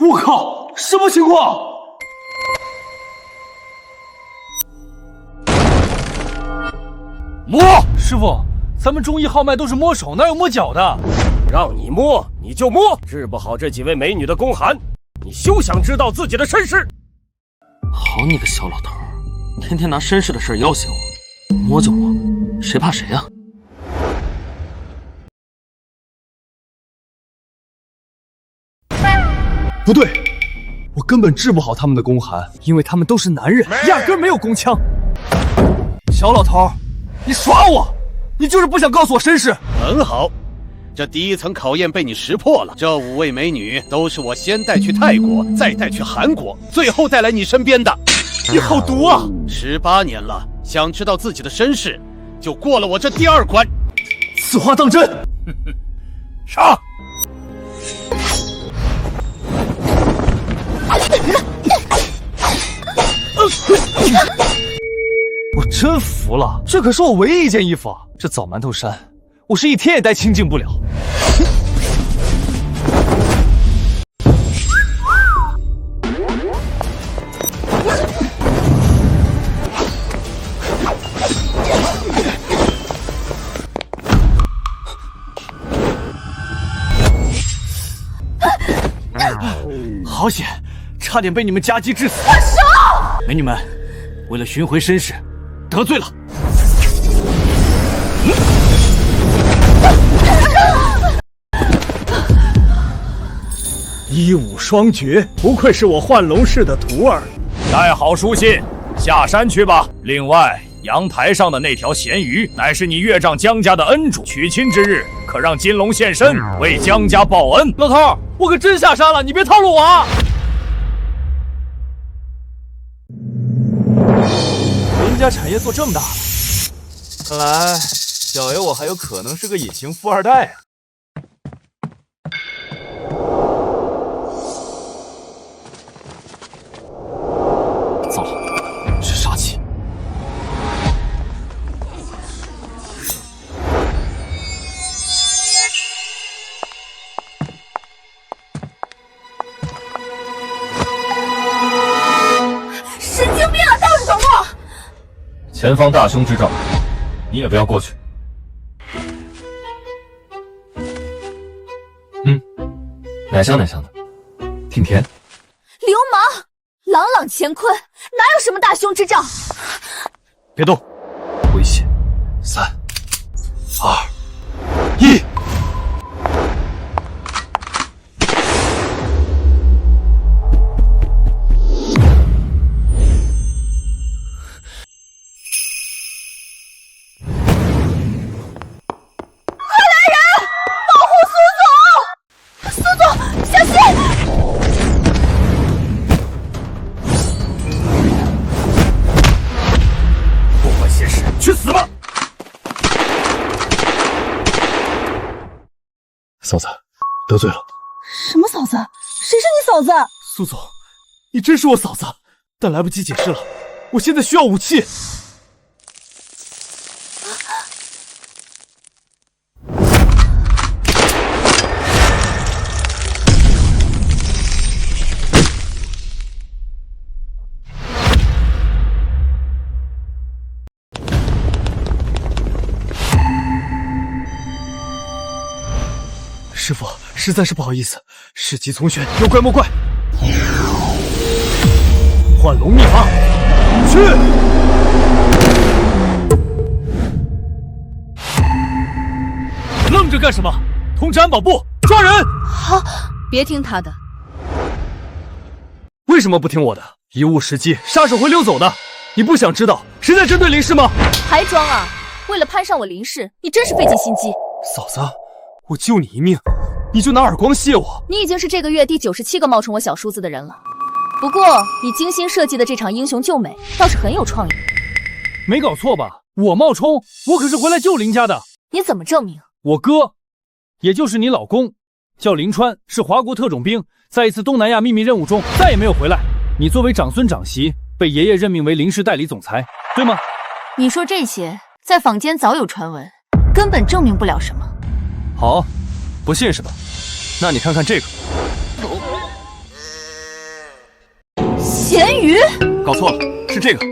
我靠，什么情况？摸！师傅，咱们中医号脉都是摸手，哪有摸脚的？让你摸你就摸，治不好这几位美女的宫寒，你休想知道自己的身世。好你个小老头，天天拿身世的事要挟我，摸就摸，谁怕谁啊？不对，我根本治不好他们的宫寒，因为他们都是男人，压根没有宫腔。小老头，你耍我！你就是不想告诉我身世。很好，这第一层考验被你识破了。这5位美女都是我先带去泰国，再带去韩国，最后再来你身边的。你好毒啊！18年了，想知道自己的身世，就过了我这第2关。此话当真？上！我真服了，这可是我唯一一件衣服啊！这枣馒头衫，我是一天也待清净不了。好险，差点被你们夹击致死！放手！美女们，为了寻回身世，得罪了。一武双绝，不愧是我幻龙氏的徒儿。带好书信，下山去吧。另外，阳台上的那条咸鱼，乃是你岳丈江家的恩主。娶亲之日，可让金龙现身，为江家报恩。老头，我可真下山了，你别套路我啊！林家产业做这么大了，看来小爷我还有可能是个隐形富二代啊！糟了，是杀气！神经病啊！倒是走路！前方大凶之兆，你也不要过去。奶香奶香的，挺甜。流氓，朗朗乾坤，哪有什么大凶之兆？别动，危险！3、2、1。去死吧！嫂子，得罪了。什么嫂子？谁是你嫂子？苏总，你真是我嫂子，但来不及解释了。我现在需要武器。师傅，实在是不好意思，事急从玄，有怪莫怪。幻龙秘法，去！愣着干什么？通知安保部抓人！好，别听他的。为什么不听我的？一误时机，杀手会溜走的。你不想知道谁在针对林氏吗？还装啊！为了攀上我林氏，你真是费尽心机。嫂子，我救你一命，你就拿耳光谢我？你已经是这个月第97个冒充我小叔子的人了。不过，你精心设计的这场英雄救美倒是很有创意。没搞错吧？我冒充，我可是回来救林家的。你怎么证明？我哥，也就是你老公，叫林川，是华国特种兵，在一次东南亚秘密任务中再也没有回来。你作为长孙长媳，被爷爷任命为林氏代理总裁，对吗？你说这些，在坊间早有传闻，根本证明不了什么。好，不信是吧？那你看看这个。搞错了，是这个。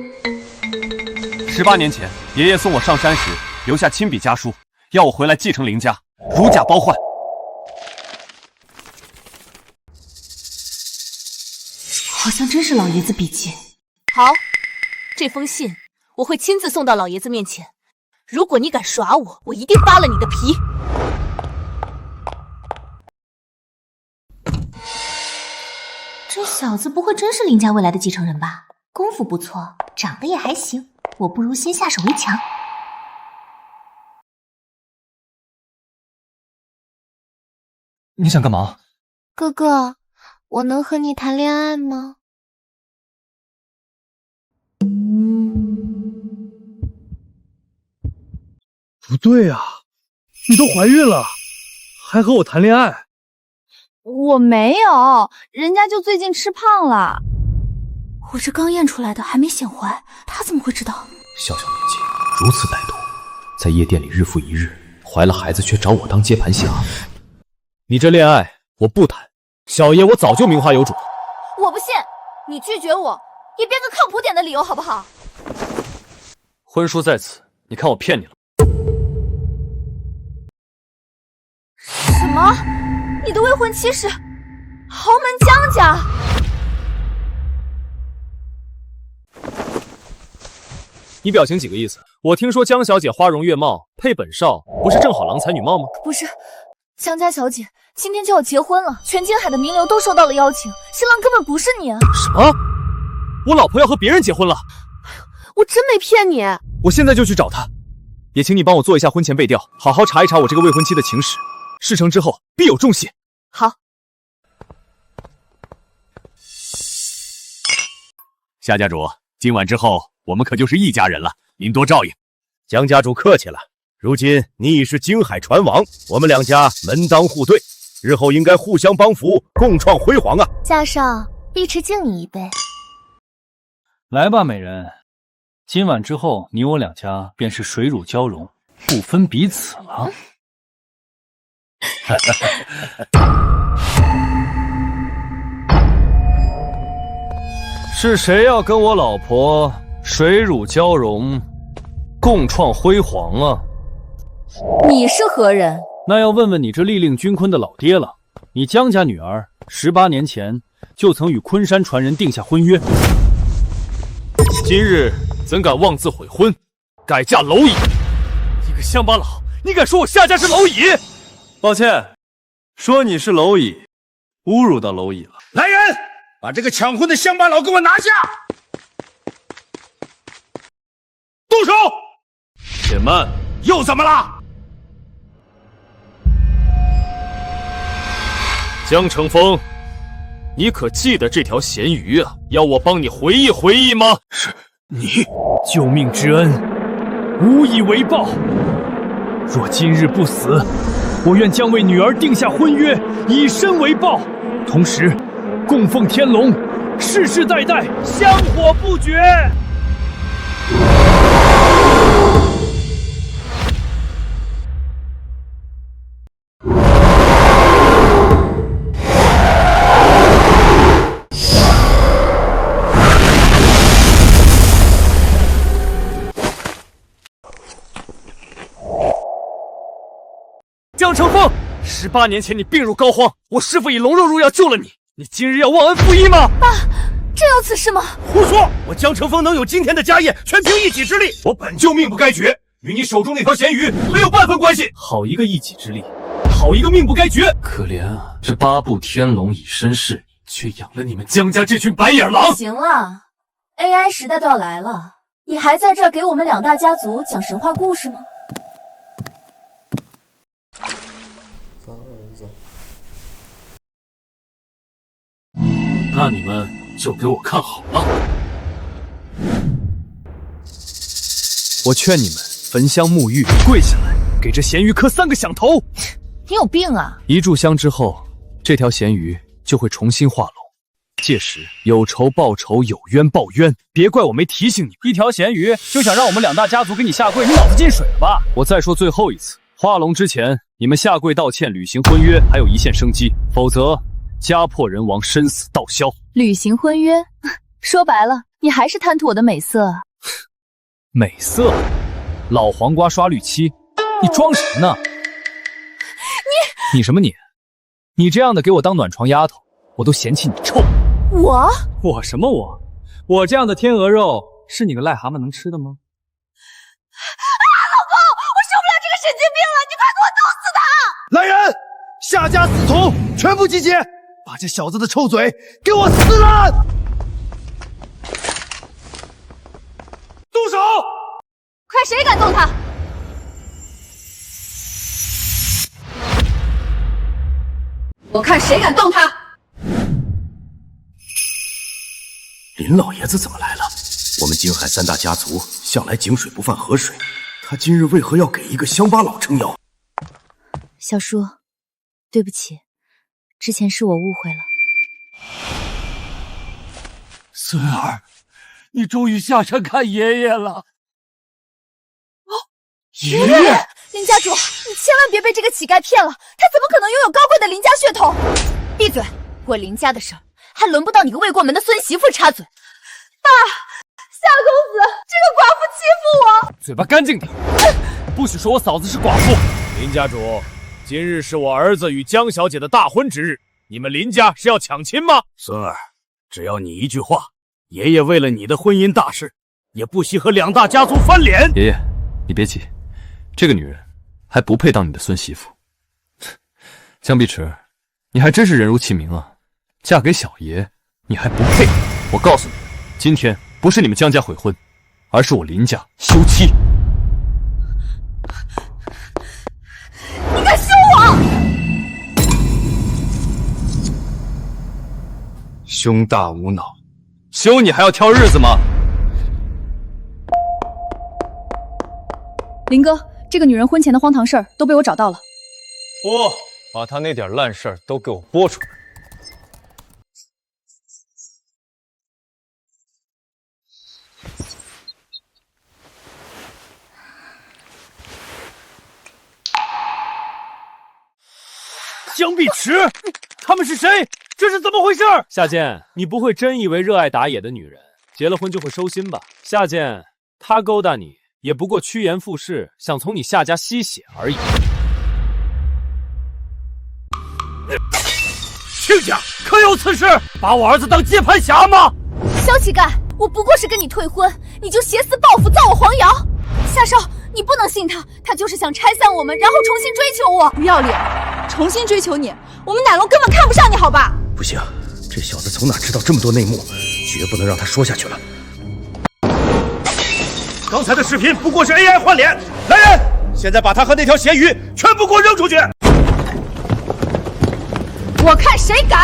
18年前，爷爷送我上山时留下亲笔家书，要我回来继承林家，如假包换。好像真是老爷子笔迹。好，这封信我会亲自送到老爷子面前。如果你敢耍我，我一定扒了你的皮。这小子不会真是林家未来的继承人吧？功夫不错，长得也还行，我不如先下手为强。你想干嘛？哥哥，我能和你谈恋爱吗？不对啊，你都怀孕了，还和我谈恋爱？我没有，人家就最近吃胖了。我这刚验出来的还没显怀，他怎么会知道？小小年纪如此歹毒，在夜店里日复一日，怀了孩子却找我当接盘侠。你这恋爱我不谈，小爷我早就名花有主。我不信，你拒绝我，也编个靠谱点的理由好不好？婚书在此，你看我骗你了？什么？你的未婚妻是豪门江家？你表情几个意思？我听说江小姐花容月貌，配本少，不是正好郎才女貌吗？不是，江家小姐今天就要结婚了，全京海的名流都收到了邀请，新郎根本不是你啊！什么？我老婆要和别人结婚了？我真没骗你。我现在就去找她，也请你帮我做一下婚前背调，好好查一查我这个未婚妻的情史，事成之后必有重谢。好。夏家主，今晚之后我们可就是一家人了，您多照应。江家主客气了，如今你已是京海船王，我们两家门当户对，日后应该互相帮扶，共创辉煌啊！夏少，碧池敬你一杯。来吧，美人，今晚之后你我两家便是水乳交融，不分彼此了。是谁要跟我老婆水乳交融，共创辉煌啊？你是何人？那要问问你这力令君坤的老爹了。你江家女儿18年前就曾与昆山传人定下婚约，今日怎敢妄自悔婚，改嫁蝼蚁？你个乡巴佬，你敢说我夏家是蝼蚁？抱歉，说你是蝼蚁，侮辱到蝼蚁了。来人，把这个抢婚的乡巴佬给我拿下！动手！且慢，又怎么了？江成风，你可记得这条咸鱼啊？要我帮你回忆回忆吗？是你，救命之恩，无以为报。若今日不死，我愿将为女儿定下婚约，以身为报，同时供奉天龙，世世代代香火不绝。江成风，18年前你病入膏肓，我师父以龙肉入药救了你，你今日要忘恩负义吗？爸，真有此事吗？胡说！我江成风能有今天的家业，全凭一己之力。我本就命不该绝，与你手中那条咸鱼没有半分关系。好一个一己之力，好一个命不该绝！可怜啊，这8部天龙以身试你，却养了你们江家这群白眼狼。行了 ，AI 时代都要来了，你还在这儿给我们两大家族讲神话故事吗？那你们就给我看好了。我劝你们焚香沐浴，跪下来，给这咸鱼磕3个响头。你有病啊！一炷香之后，这条咸鱼就会重新化龙。届时有仇报仇，有冤报冤，别怪我没提醒你们。一条咸鱼就想让我们两大家族给你下跪，你脑子进水了吧？我再说最后一次，化龙之前，你们下跪道歉，履行婚约，还有一线生机，否则家破人亡，身死道消。履行婚约，说白了你还是贪图我的美色啊？美色？老黄瓜刷绿漆，你装什么呢？你什么你？你这样的给我当暖床丫头，我都嫌弃你臭。我什么我？我这样的天鹅肉是你个癞蛤蟆能吃的吗？老公，我受不了这个神经病了，你快给我弄死他！来人，夏家死童全部集结，把这小子的臭嘴给我撕烂！动手！快，谁敢动他？我看谁敢动他！林老爷子怎么来了？我们金海三大家族向来井水不犯河水，他今日为何要给一个乡巴佬撑腰？小叔，对不起，之前是我误会了。孙儿，你终于下山看爷爷了。爷爷，林家主，你千万别被这个乞丐骗了，他怎么可能拥有高贵的林家血统？闭嘴！我林家的事儿还轮不到你个未过门的孙媳妇插嘴。爸，夏公子，这个寡妇欺负我！嘴巴干净点，不许说我嫂子是寡妇。林家主，今日是我儿子与江小姐的大婚之日，你们林家是要抢亲吗？孙儿，只要你一句话，爷爷为了你的婚姻大事，也不惜和两大家族翻脸。爷爷，你别急，这个女人还不配当你的孙媳妇。江碧池，你还真是人如其名啊，嫁给小爷你还不配。我告诉你，今天不是你们江家悔婚，而是我林家休妻。你敢休我！胸大无脑，休你还要挑日子吗？林哥，这个女人婚前的荒唐事儿都被我找到了。播，把她那点烂事儿都给我播出来。江碧池，他们是谁？这是怎么回事？夏剑，你不会真以为热爱打野的女人结了婚就会收心吧？夏剑，她勾搭你也不过趋炎附势，想从你夏家吸血而已。亲家可有此事？把我儿子当接盘侠吗？小乞丐，我不过是跟你退婚，你就挟私报复，造我黄谣。夏少，你不能信他，他就是想拆散我们，然后重新追求我。不要脸，重新追求你，我们奶龙根本看不上你，好吧？不行，这小子从哪知道这么多内幕？绝不能让他说下去了。刚才的视频不过是 AI 换脸，来人，现在把他和那条咸鱼全部给我扔出去！我看谁敢！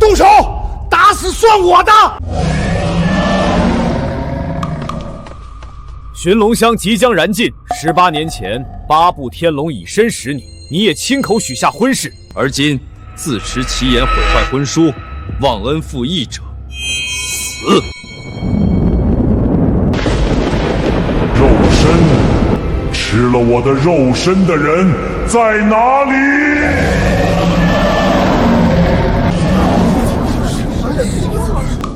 动手，打死算我的！寻龙香即将燃尽，18年前八部天龙以身使你，你也亲口许下婚誓，而今自持其言毁坏婚书，忘恩负义者，死！肉身，吃了我的肉身的人在哪里？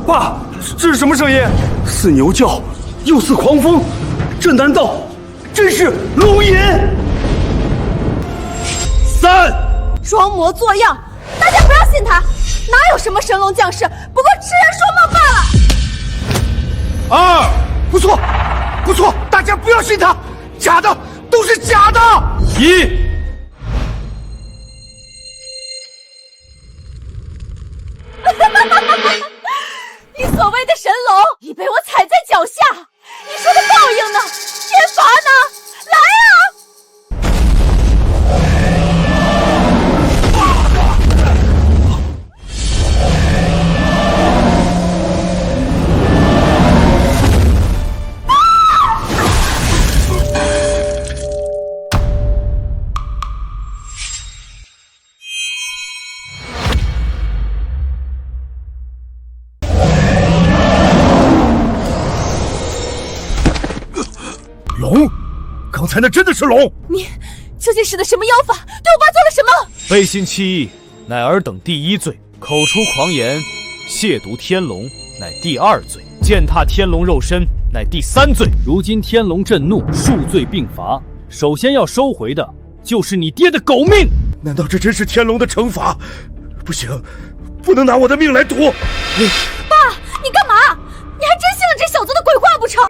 爸，这是什么声音？似牛叫，又似狂风，这难道真是龙吟？3，装模作样，大家不要信他，哪有什么神龙降世，不过痴人说梦罢了。2，不错，不错，大家不要信他，假的，都是假的。1。你所谓的神龙已被我踩在脚下，你说的报应呢？天罚呢？来啊！龙，刚才那真的是龙！你究竟使的什么妖法，对我爸做了什么？背信弃义，乃尔等第一罪；口出狂言，亵渎天龙，乃第二罪；践踏天龙肉身，乃第三罪。如今天龙震怒，数罪并罚，首先要收回的就是你爹的狗命。难道这真是天龙的惩罚？不行，不能拿我的命来赌！爸，你干嘛？你还真信了这小子的鬼话不成？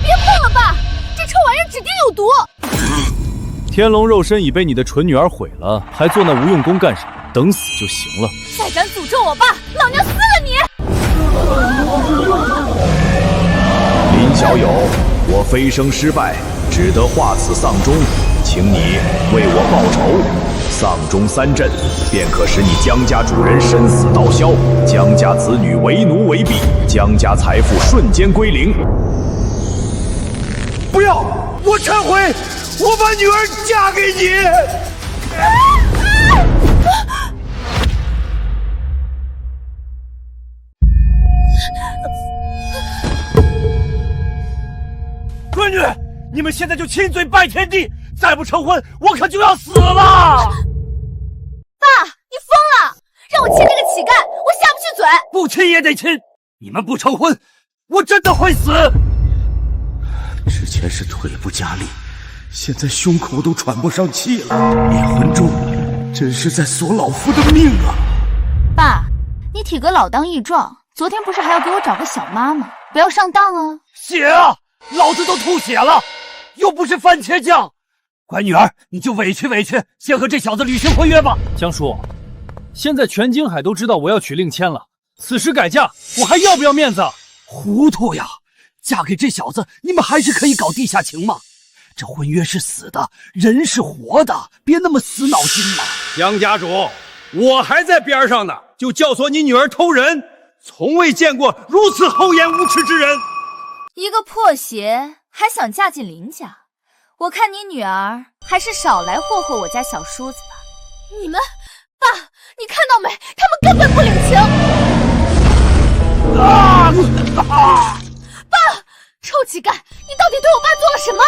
别碰了，爸，这臭玩意儿指定有毒。天龙肉身已被你的蠢女儿毁了，还做那无用功干什么？等死就行了。再敢诅咒我爸，老娘撕了你！林小友，我飞升失败，只得化此丧钟，请你为我报仇。丧钟3阵，便可使你江家主人身死道消，江家子女为奴为婢，江家财富瞬间归零。不要！我忏悔，我把女儿嫁给你。闺女，你们现在就亲嘴拜天地，再不成婚，我可就要死了！爸，你疯了！让我亲这个乞丐，我下不去嘴。不亲也得亲！你们不成婚，我真的会死！之前是腿不加力，现在胸口都喘不上气了。灭魂钟真是在索老夫的命啊！爸，你体格老当益壮，昨天不是还要给我找个小妈吗？不要上当啊！血啊！老子都吐血了，又不是番茄酱。乖女儿，你就委屈委屈，先和这小子履行婚约吧。江叔，现在全京海都知道我要娶令谦了，此时改嫁，我还要不要面子？糊涂呀！嫁给这小子，你们还是可以搞地下情嘛。这婚约是死的，人是活的，别那么死脑筋嘛。江家主，我还在边上呢，就教唆你女儿偷人，从未见过如此厚颜无耻之人。一个破鞋还想嫁进林家，我看你女儿还是少来霍霍我家小叔子吧。你们，爸，你看到没？他们根本不领情。爸，臭乞丐，你到底对我爸做了什么？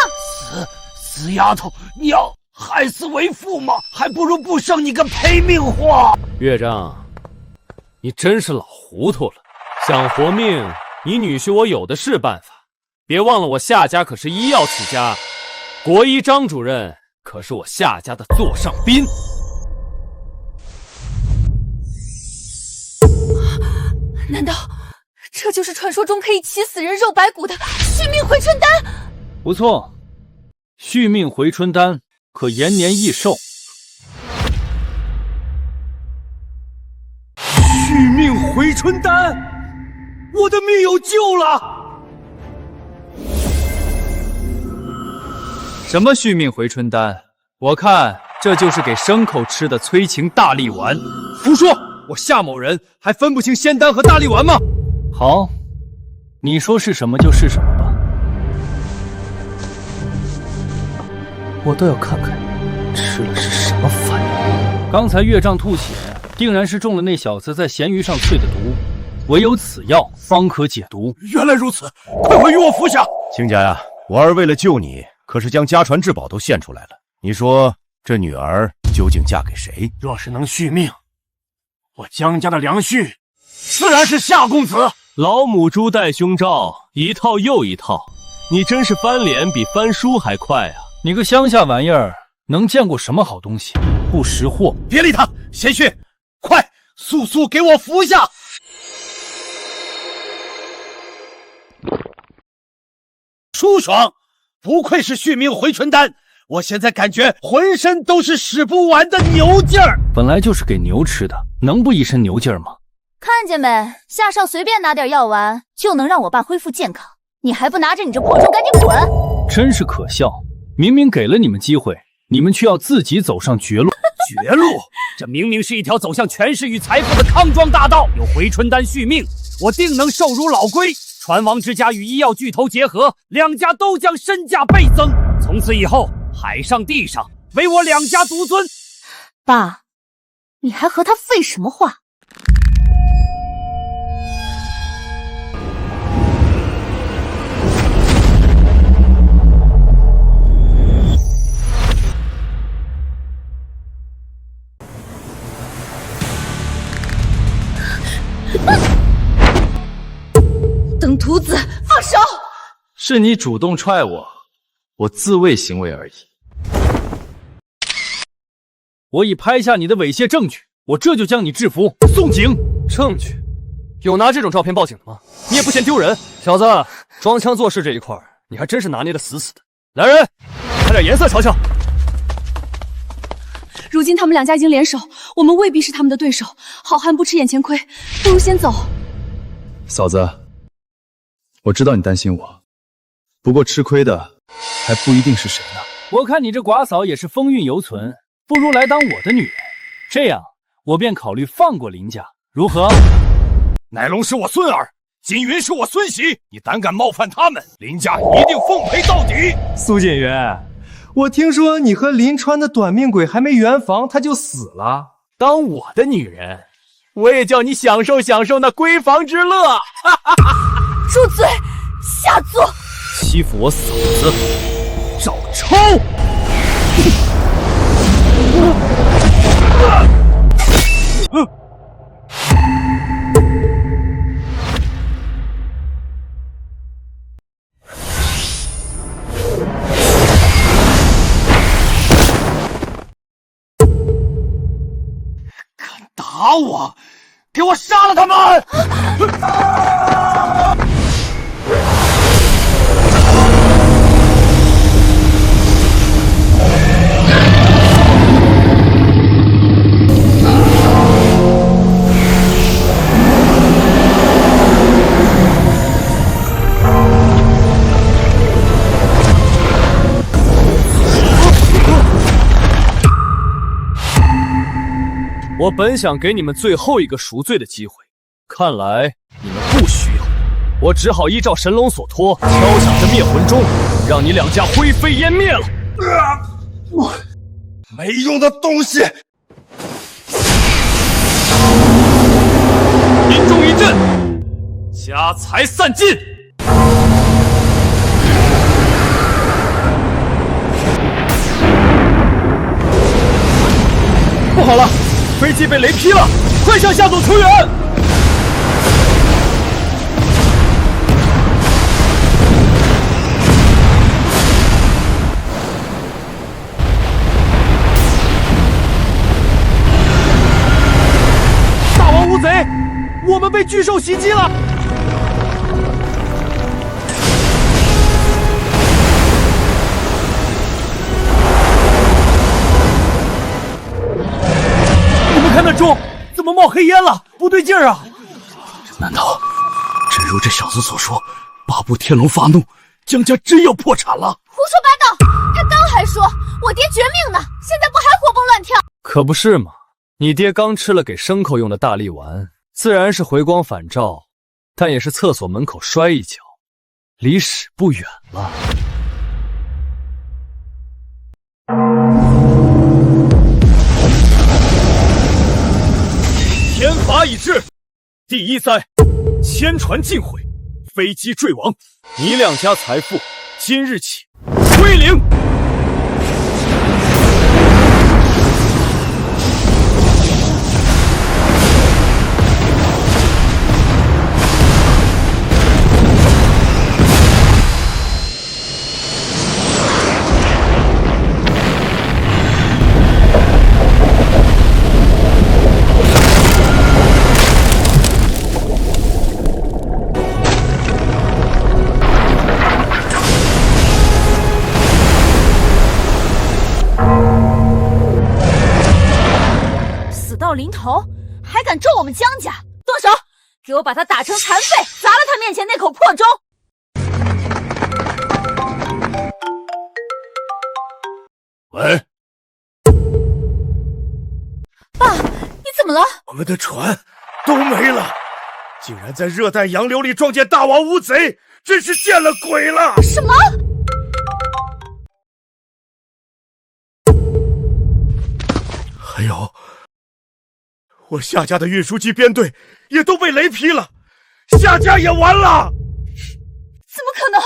死丫头，你要害死为父吗？还不如不生你个赔命货。岳丈，你真是老糊涂了。想活命，你女婿我有的是办法。别忘了，我夏家可是医药起家，国医张主任可是我夏家的座上宾。难道这就是传说中可以起死人肉白骨的续命回春丹？不错，续命回春丹可延年益寿。续命回春丹，我的命有救了！什么续命回春丹？我看这就是给牲口吃的催情大力丸。胡说！我夏某人还分不清仙丹和大力丸吗？好，你说是什么就是什么吧。我倒要看看吃了是什么反应。刚才岳丈吐血，定然是中了那小子在咸鱼上淬的毒，唯有此药方可解毒。原来如此，快快与我服下！亲家呀，我儿为了救你，可是将家传至宝都献出来了。你说这女儿究竟嫁给谁？若是能续命，我江家的良婿自然是夏公子。老母猪戴胸罩，一套又一套，你真是翻脸比翻书还快啊！你个乡下玩意儿，能见过什么好东西？不识货！别理他，贤婿，快速速给我服下！舒爽，不愧是续命回春丹，我现在感觉浑身都是使不完的牛劲儿。本来就是给牛吃的，能不一身牛劲儿吗？看见没，夏少随便拿点药丸就能让我爸恢复健康，你还不拿着你这破钟赶紧滚！真是可笑，明明给了你们机会，你们却要自己走上绝路。绝路？这明明是一条走向权势与财富的康庄大道。有回春丹续命，我定能寿如老龟。传王之家与医药巨头结合，两家都将身价倍增。从此以后，海上地上唯我两家独尊。爸，你还和他废什么话？是你主动踹我，我自卫行为而已。我已拍下你的猥亵证据，我这就将你制服，送警。证据？有拿这种照片报警的吗？你也不嫌丢人？小子，装腔作势这一块，你还真是拿捏得死死的。来人，看点颜色瞧瞧。如今他们两家已经联手，我们未必是他们的对手。好汉不吃眼前亏，不如先走。嫂子，我知道你担心我，不过吃亏的还不一定是谁呢。我看你这寡嫂也是风韵犹存，不如来当我的女人，这样我便考虑放过林家，如何？乃龙是我孙儿，金云是我孙媳，你胆敢冒犯他们，林家一定奉陪到底。苏锦元，我听说你和林川的短命鬼还没圆房，他就死了。当我的女人，我也叫你享受享受那闺房之乐。住嘴，下作！欺负我嫂子赵超！打我！给我杀了他们！我本想给你们最后一个赎罪的机会，看来你们不需要，我只好依照神龙所托，敲响这灭魂钟，让你两家灰飞烟灭了。没用的东西！引众一阵，家财散尽。不好了！飞机被雷劈了，快向夏总求援！大王无贼，我们被巨兽袭击了！看那钟怎么冒黑烟了？不对劲儿啊！难道真如这小子所说，八部天龙发怒，江家真要破产了？胡说八道！他刚还说我爹绝命呢，现在不还活蹦乱跳？可不是嘛！你爹刚吃了给牲口用的大力丸，自然是回光返照，但也是厕所门口摔一跤，离屎不远了。天罚已至，第一灾，千船尽毁，飞机坠亡，你两家财富今日起归零。临头还敢咒我们江家，动手！给我把他打成残废，砸了他面前那口破钟！喂，爸，你怎么了？我们的船都没了，竟然在热带洋流里撞见大王乌贼，真是见了鬼了！什么？还有。我夏家的运输机编队也都被雷劈了，夏家也完了！怎么可能？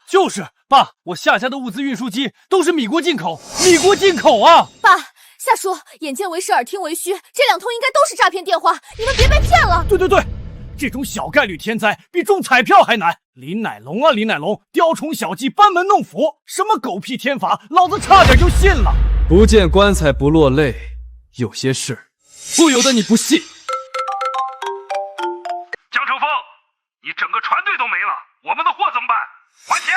就是爸，我夏家的物资运输机都是米国进口，米国进口啊！爸，夏叔，眼见为实，耳听为虚，这2通应该都是诈骗电话，你们别被骗了！对，这种小概率天灾比中彩票还难。林乃龙啊，林乃龙，雕虫小技，班门弄斧，什么狗屁天法，老子差点就信了。不见棺材不落泪，有些事不由得你不信。江成风，你整个船队都没了，我们的货怎么办？还钱！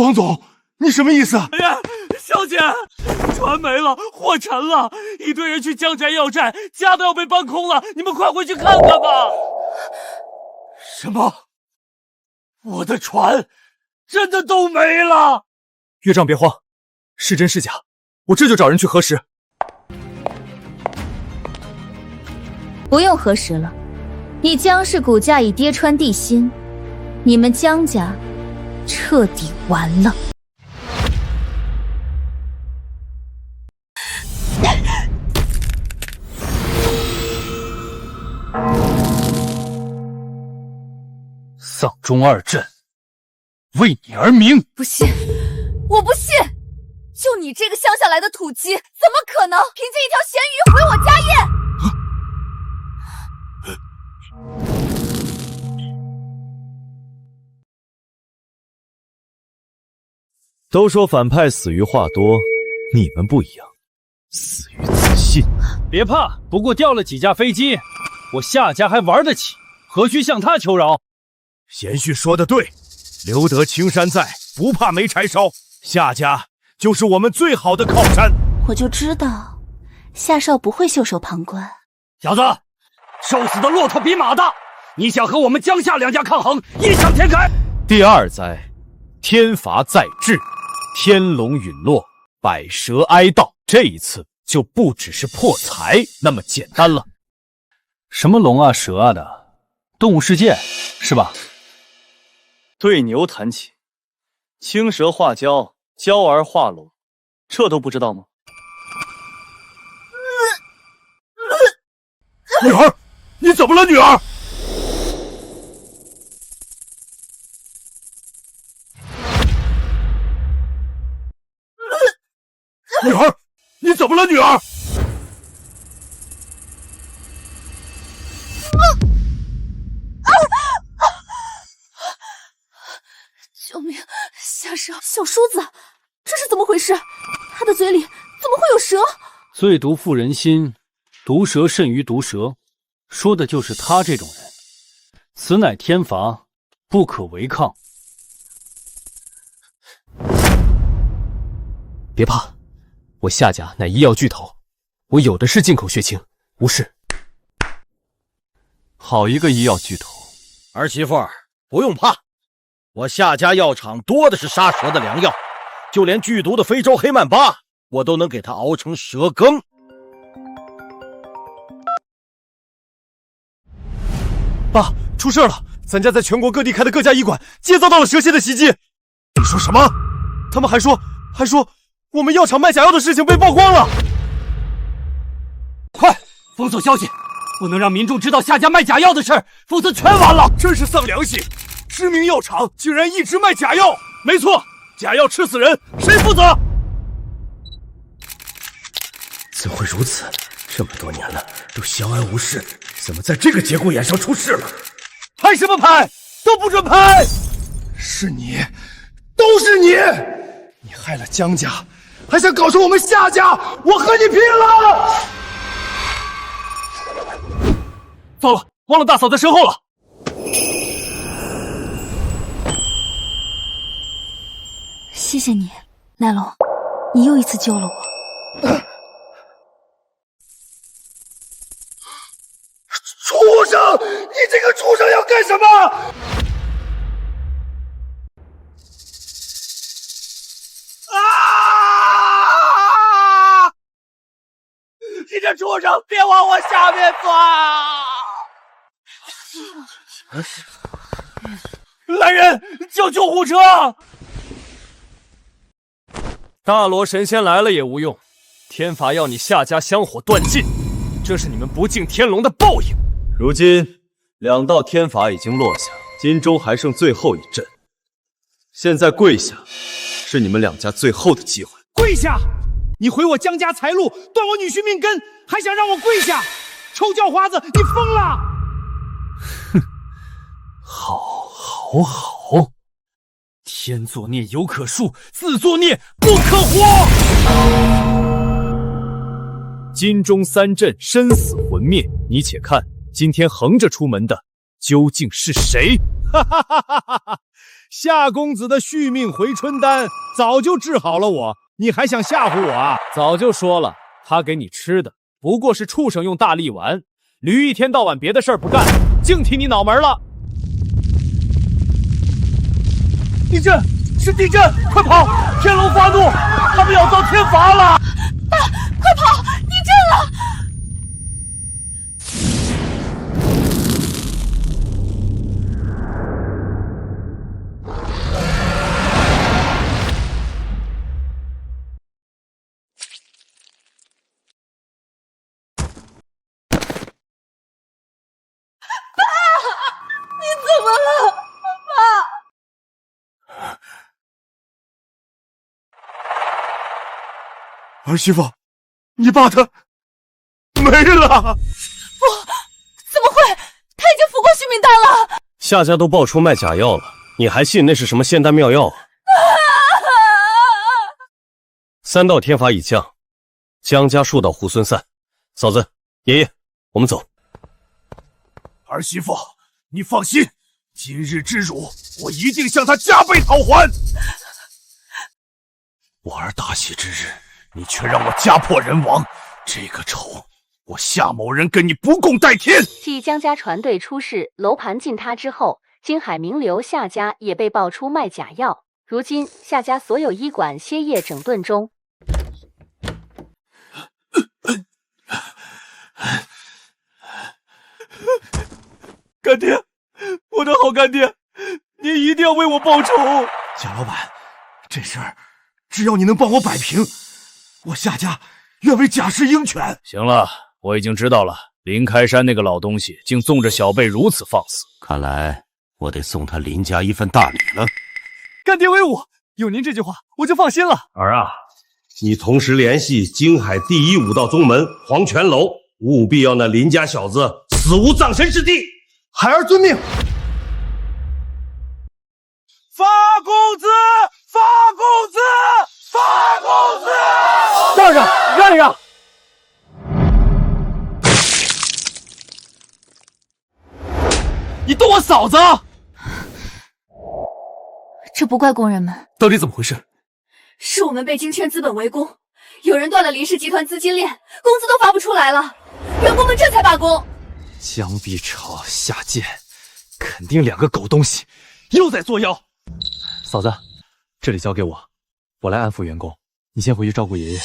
王总，你什么意思？哎呀，小姐，船没了，货沉了，一堆人去江家要债，家都要被搬空了，你们快回去看看吧。什么？我的船真的都没了？岳丈别慌，是真是假，我这就找人去核实。不用核实了，你江氏股价已跌穿地心，你们江家彻底完了。丧钟二镇为你而鸣。不信，我不信！就你这个乡下来的土鸡，怎么可能凭借一条咸鱼毁我家业？都说反派死于话多，你们不一样，死于自信。别怕，不过掉了几架飞机，我夏家还玩得起，何须向他求饶？贤婿说的对，留得青山在，不怕没柴烧。夏家就是我们最好的靠山。我就知道夏少不会袖手旁观。小子，瘦死的骆驼比马大，你想和我们江夏两家抗衡，异想天开。第二灾，天罚在至，天龙陨落，百蛇哀悼。这一次就不只是破财那么简单了。什么龙啊蛇啊的，动物世界是吧？对牛弹琴，青蛇化蛟，蛟儿化龙，这都不知道吗？女儿，你怎么了，女儿？女儿，你怎么了，女儿？救命！夏少，小叔子，这是怎么回事？他的嘴里怎么会有蛇？最毒妇人心，毒蛇甚于毒蛇，说的就是他这种人。此乃天罚，不可违抗。别怕，我夏家乃医药巨头，我有的是进口血清，无事。好一个医药巨头！儿媳妇儿，不用怕。我夏家药厂多的是杀蛇的良药，就连剧毒的非洲黑曼巴，我都能给它熬成蛇羹。爸，出事了！咱家在全国各地开的各家医馆皆遭到了蛇蝎的袭击。你说什么？他们还说我们药厂卖假药的事情被曝光了。快封锁消息，不能让民众知道夏家卖假药的事，否则全完了。真是丧良心！知名药厂竟然一直卖假药！没错，假药吃死人，谁负责？怎会如此？这么多年了，都相安无事，怎么在这个节骨眼上出事了？拍什么拍？都不准拍！是你，都是你！你害了江家，还想搞成我们夏家，我和你拼了！糟了，忘了大嫂在身后了。谢谢你，乃龙，你又一次救了我。畜生！你这个畜生要干什么？啊！你这畜生，别往我下面钻！来人，叫救护车！大罗神仙来了也无用，天罚要你夏家香火断尽，这是你们不敬天龙的报应。如今两道天罚已经落下，金州还剩最后一阵，现在跪下是你们两家最后的机会。跪下！你毁我江家财路，断我女婿命根，还想让我跪下？臭叫花子，你疯了！哼，好，天作孽犹可恕，自作孽不可活。金钟三阵生死魂灭，你且看，今天横着出门的究竟是谁？哈哈哈哈哈！夏公子的续命回春丹早就治好了我，你还想吓唬我啊？早就说了，他给你吃的不过是畜生用大力丸，驴一天到晚别的事儿不干，净提你脑门了。地震！是地震！快跑！天龙发怒，他们要遭天罚了！爸，快跑！地震了！爸，你怎么了？爸。儿媳妇，你爸他没了！不，怎么会？他已经服过续命丹了。夏家都爆出卖假药了，你还信那是什么仙丹妙药？3道天罚已降，江家树倒猢狲散。嫂子，爷爷，我们走。儿媳妇，你放心，今日之辱，我一定向他加倍讨还。我儿大喜之日，你却让我家破人亡，这个仇，我夏某人跟你不共戴天。继江家船队出事，楼盘进塌之后，金海名流夏家也被爆出卖假药。如今夏家所有医馆歇业整顿中。干爹，我的好干爹，你一定要为我报仇！贾老板，这事儿只要你能帮我摆平，我夏家愿为贾氏鹰犬。行了，我已经知道了。林开山那个老东西竟纵着小辈如此放肆，看来我得送他林家一份大礼了。干爹威武，有您这句话，我就放心了。儿啊，你同时联系京海第一武道宗门黄泉楼，务必要那林家小子死无葬身之地。孩儿遵命。发公子，发公子，发公子！让让，让一让！你动我嫂子！这不怪工人们，到底怎么回事？是我们被京圈资本围攻，有人断了林氏集团资金链，工资都发不出来了，员工们这才罢工。江碧潮、夏剑，肯定2个狗东西，又在作妖。嫂子，这里交给我，我来安抚员工，你先回去照顾爷爷。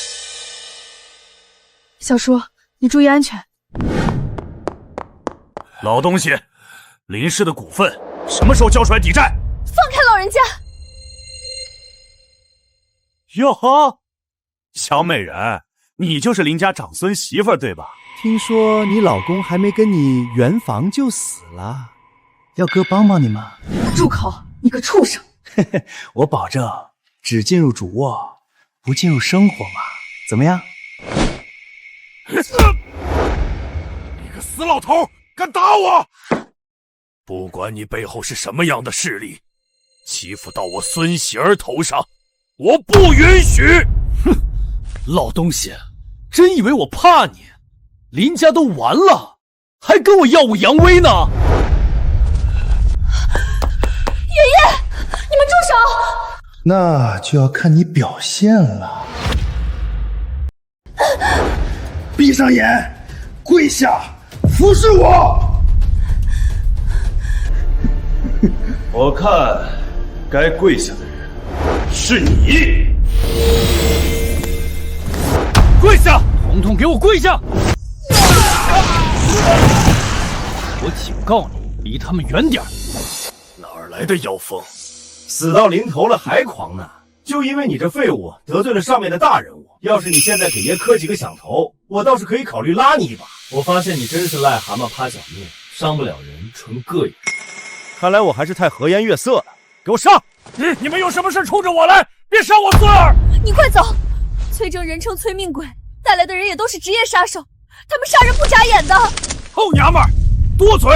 小叔，你注意安全。老东西，林氏的股份什么时候交出来抵债？放开老人家！哟呵，小美人，你就是林家长孙媳妇儿对吧？听说你老公还没跟你圆房就死了，要哥帮帮你吗？住口！你个畜生！我保证只进入主卧，不进入生活嘛，怎么样？你个死老头，敢打我！不管你背后是什么样的势力，欺负到我孙喜儿头上，我不允许！哼，老东西，真以为我怕你？林家都完了，还跟我耀武扬威呢！爷爷，你们住手！那就要看你表现了。闭上眼，跪下，服侍我！我看该跪下的人是你。跪下！统统给我跪下！我警告你，离他们远点。哪儿来的妖风？死到临头了还狂呢！就因为你这废物得罪了上面的大人物，要是你现在给爷磕几个响头，我倒是可以考虑拉你一把。我发现你真是癞蛤蟆趴脚面，伤不了人，纯膈应。看来我还是太和颜悦色了，给我上！你们有什么事冲着我来，别伤我孙儿！你快走！崔正人称催命鬼，带来的人也都是职业杀手，他们杀人不眨眼的。臭娘们儿，多嘴！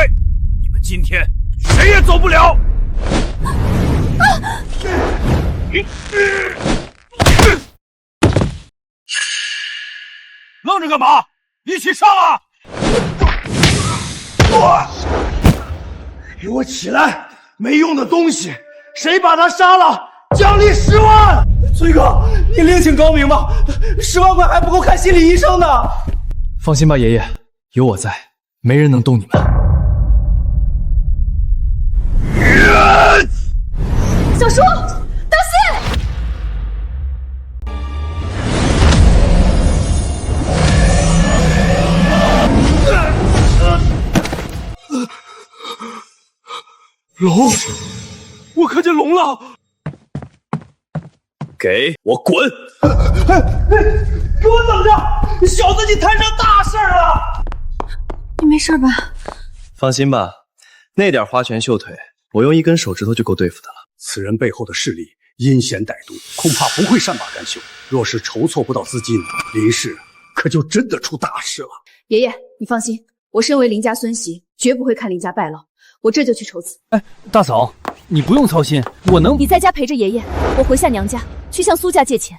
你们今天谁也走不了。愣着干嘛？一起上啊！给我起来！没用的东西，谁把他杀了，奖励10万！崔哥，你另请高明吧，10万块还不够看心理医生呢。放心吧，爷爷，有我在，没人能动你们。小叔，当心！龙，我看见龙了！给我滚！给我等着！小子，你摊上大事了！你没事吧？放心吧，那点花拳绣腿，我用1根手指头就够对付的了。此人背后的势力阴险歹毒，恐怕不会善罢甘休。若是筹措不到资金，林氏可就真的出大事了。爷爷，你放心，我身为林家孙媳，绝不会看林家败落。我这就去筹资。哎，大嫂，你不用操心，我能。你在家陪着爷爷，我回下娘家去向苏家借钱，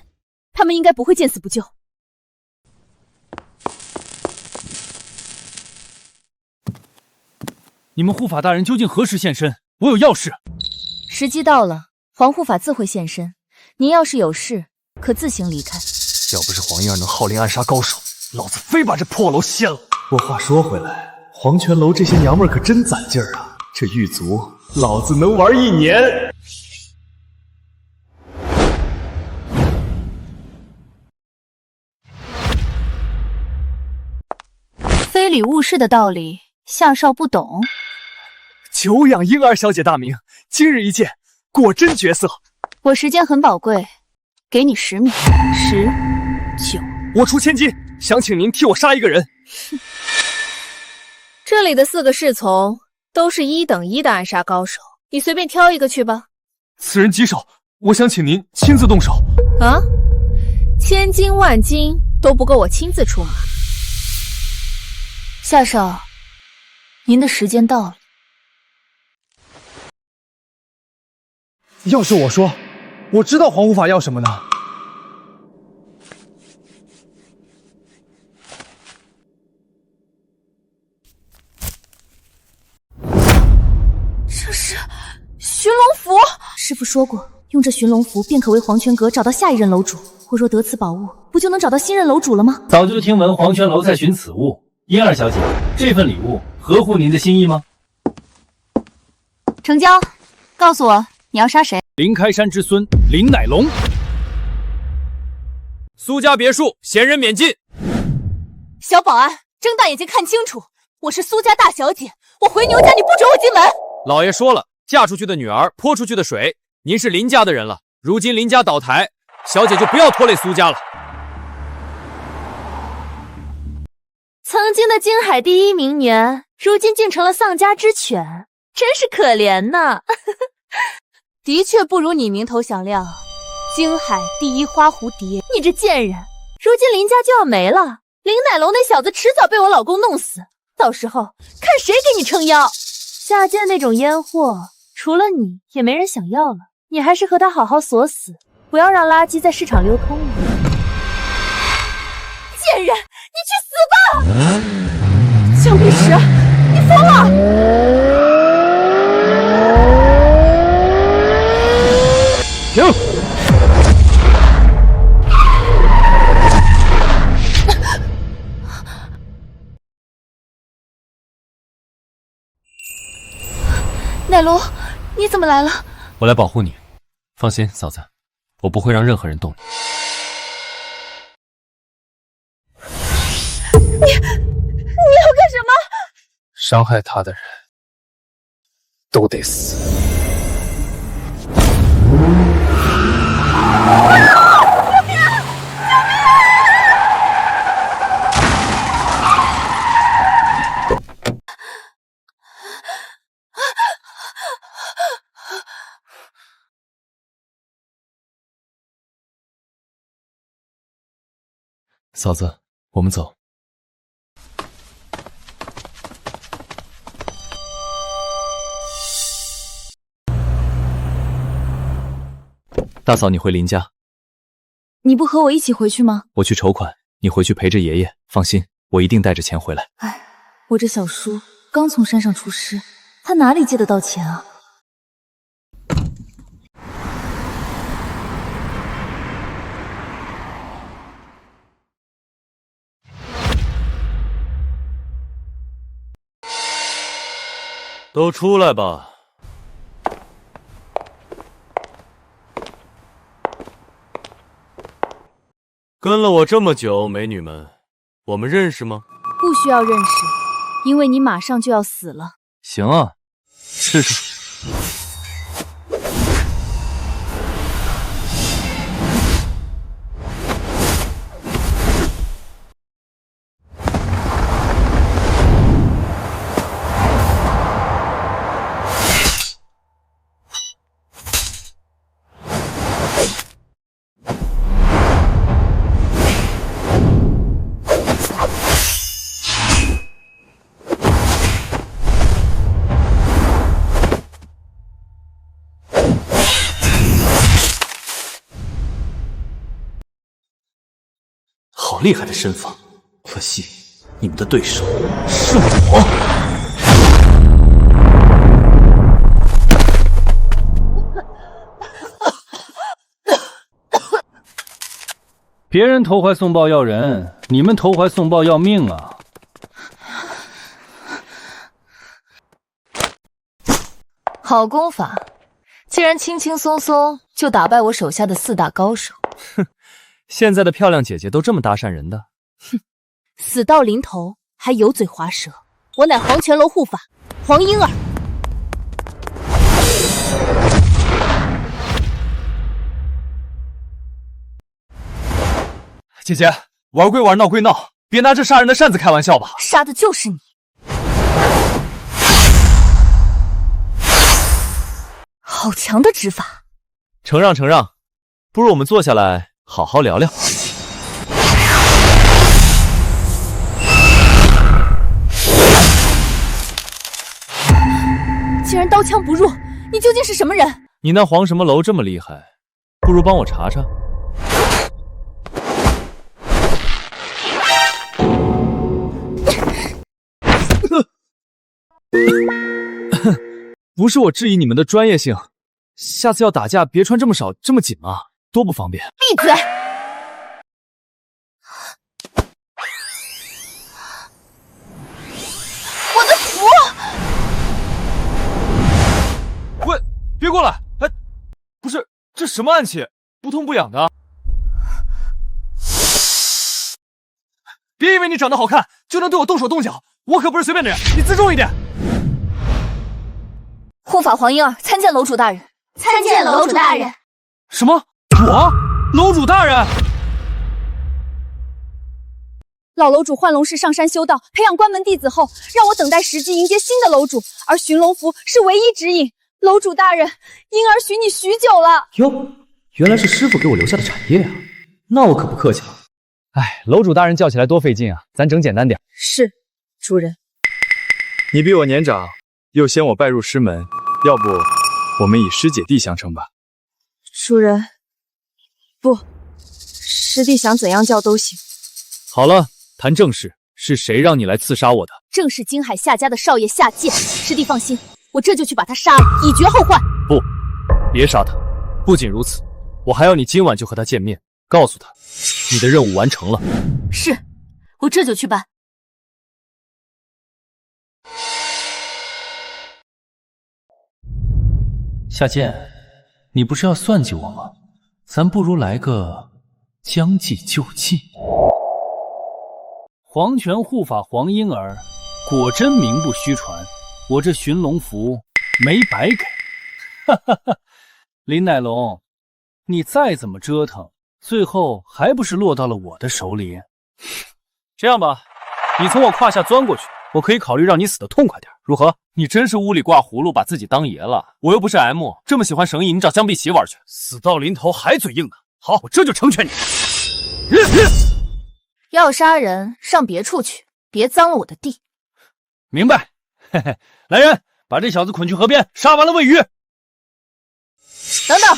他们应该不会见死不救。你们护法大人究竟何时现身？我有要事。时机到了，皇护法自会现身。您要是有事，可自行离开。要不是黄燕儿能号令暗杀高手，老子非把这破楼掀了。不过话说回来，黄泉楼这些娘们儿可真攒劲儿啊！这狱卒，老子能玩1年。非礼勿视的道理，夏少不懂。久仰婴儿小姐大名，今日一见，果真绝色。我时间很宝贵，给你10秒。10、9。我出千金，想请您替我杀一个人。这里的4个侍从都是1等1的暗杀高手，你随便挑一个去吧。此人棘手，我想请您亲自动手。啊？千金万金都不够我亲自出马。夏少，您的时间到了。要是我说，我知道皇护法要什么呢？这是寻龙符。师父说过，用这寻龙符便可为黄泉阁找到下一任楼主。我若得此宝物，不就能找到新任楼主了吗？早就听闻黄泉楼在寻此物，殷二小姐，这份礼物合乎您的心意吗？成交。告诉我，你要杀谁？林开山之孙林乃龙。苏家别墅，闲人免进。小保安，睁大眼睛看清楚，我是苏家大小姐，我回牛家你不准我进门。老爷说了，嫁出去的女儿泼出去的水。您是林家的人了，如今林家倒台，小姐就不要拖累苏家了。曾经的京海第一名媛，如今竟成了丧家之犬，真是可怜呐。的确不如你名头响亮，京海第一花蝴蝶。你这贱人，如今林家就要没了，林乃龙那小子迟早被我老公弄死，到时候看谁给你撑腰。下贱那种烟货，除了你也没人想要了。你还是和他好好锁死，不要让垃圾在市场流通了。贱人，你去死吧！江碧石，你疯了！停！乃龙，你怎么来了？我来保护你，放心，嫂子，我不会让任何人动你。你要干什么？伤害他的人都得死。嫂子，我们走。大嫂，你回林家。你不和我一起回去吗？我去筹款，你回去陪着爷爷。放心，我一定带着钱回来。哎，我这小叔刚从山上出师，他哪里借得到钱啊？都出来吧。跟了我这么久，美女们，我们认识吗？不需要认识，因为你马上就要死了。行啊，试试。好厉害的身法，可惜你们的对手是我。别人投怀送抱要人，你们投怀送抱要命啊！好功法，竟然轻轻松松就打败我手下的4大高手。哼，现在的漂亮姐姐都这么搭讪人的。哼，死到临头还油嘴滑舌，我乃黄泉楼护法黄莺儿。姐姐，玩归玩，闹归闹，别拿这杀人的扇子开玩笑吧。杀的就是你。好强的指法。承让承让，不如我们坐下来好好聊聊。竟然刀枪不入，你究竟是什么人？你那黄什么楼这么厉害，不如帮我查查。不是我质疑你们的专业性，下次要打架别穿这么少这么紧嘛，多不方便。闭嘴！我的符！喂，别过来！哎，不是，这什么暗器，不痛不痒的。别以为你长得好看就能对我动手动脚，我可不是随便的人，你自重一点。护法黄莺儿参见楼主大人。参见楼主大人。什么？我？楼主大人？老楼主换龙氏上山修道，培养关门弟子后，让我等待时机迎接新的楼主，而寻龙符是唯一指引。楼主大人，莺儿许你许久了。哟，原来是师傅给我留下的产业啊，那我可不客气了。哎，楼主大人叫起来多费劲啊，咱整简单点。是，主人。你比我年长，又先我拜入师门，要不我们以师姐弟相称吧。主人，不，师弟想怎样叫都行。好了，谈正事，是谁让你来刺杀我的？正是金海夏家的少爷夏剑。师弟放心，我这就去把他杀了，以绝后患。不，别杀他。不仅如此，我还要你今晚就和他见面，告诉他你的任务完成了。是，我这就去办。夏剑，你不是要算计我吗？咱不如来个将计就计。黄泉护法黄莺儿，果真名不虚传，我这寻龙符没白给。哈哈哈，林乃龙，你再怎么折腾，最后还不是落到了我的手里？这样吧，你从我胯下钻过去，我可以考虑让你死得痛快点，如何？你真是屋里挂葫芦，把自己当爷了。我又不是 M， 这么喜欢绳艺，你找江碧琪玩去。死到临头还嘴硬呢。好，我这就成全你。要杀人上别处去，别脏了我的地。明白。嘿嘿，来人，把这小子捆去河边，杀完了喂鱼。等等，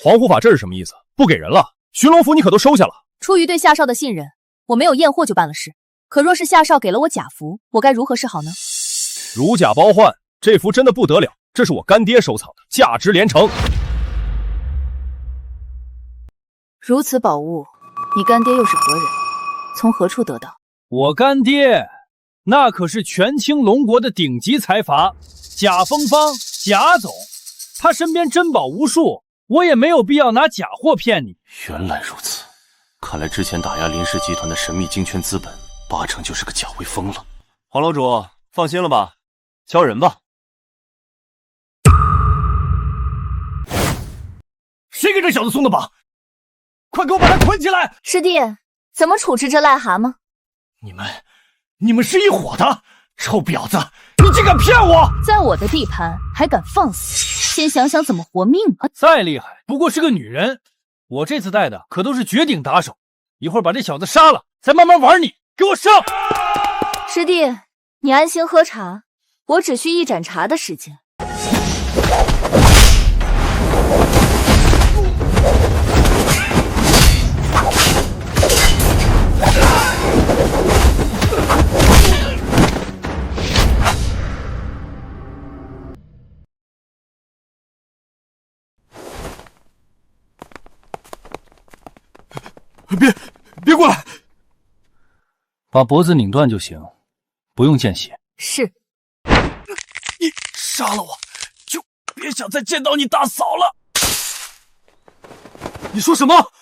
黄虎法这是什么意思？不给人了？寻龙符你可都收下了。出于对夏少的信任，我没有验货就办了事。可若是夏少给了我假符，我该如何是好呢？如假包换，这符真的不得了，这是我干爹收藏的，价值连城。如此宝物，你干爹又是何人？从何处得到？我干爹那可是权倾龙国的顶级财阀贾风芳，贾总，他身边珍宝无数，我也没有必要拿假货骗你。原来如此，看来之前打压林氏集团的神秘金圈资本，八成就是个贾威风了。黄楼主，放心了吧，敲人吧。谁给这小子松的绑？快给我把他捆起来！师弟，怎么处置这癞蛤蟆？你们是一伙的，臭婊子！你竟敢骗我！在我的地盘还敢放肆，先想想怎么活命吧。再厉害，不过是个女人。我这次带的可都是绝顶打手，一会儿把这小子杀了，再慢慢玩你。给我上！师弟，你安心喝茶，我只需一盏茶的时间。别过来！把脖子拧断就行，不用见血。是。你杀了我，就别想再见到你大嫂了。你说什么？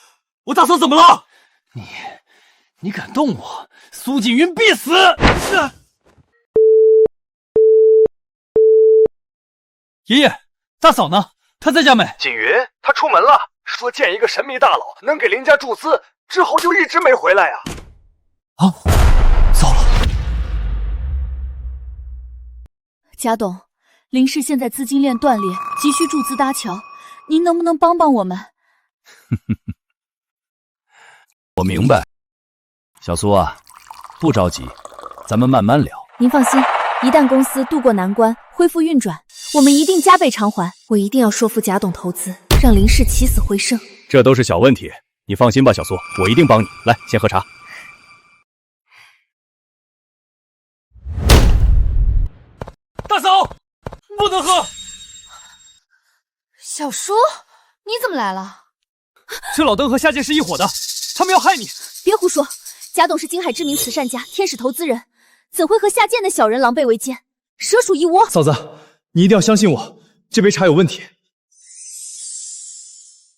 我大嫂怎么了？你敢动我，苏锦云必死！爷爷，大嫂呢？她在家没？锦云，她出门了，说见一个神秘大佬，能给林家注资，之后就一直没回来呀。啊，糟了！贾董，林氏现在资金链断裂，急需注资搭桥，您能不能帮帮我们？我明白，小苏啊，不着急，咱们慢慢聊。您放心，一旦公司渡过难关，恢复运转，我们一定加倍偿还。我一定要说服贾董投资，让林氏起死回生。这都是小问题，你放心吧，小苏，我一定帮你。来，先喝茶。大嫂，不能喝！小叔，你怎么来了？这老邓和夏剑是一伙的，他们要害你！别胡说，贾董是金海知名慈善家，天使投资人，怎会和夏剑的小人狼狈为奸，蛇鼠一窝？嫂子，你一定要相信我，这杯茶有问题。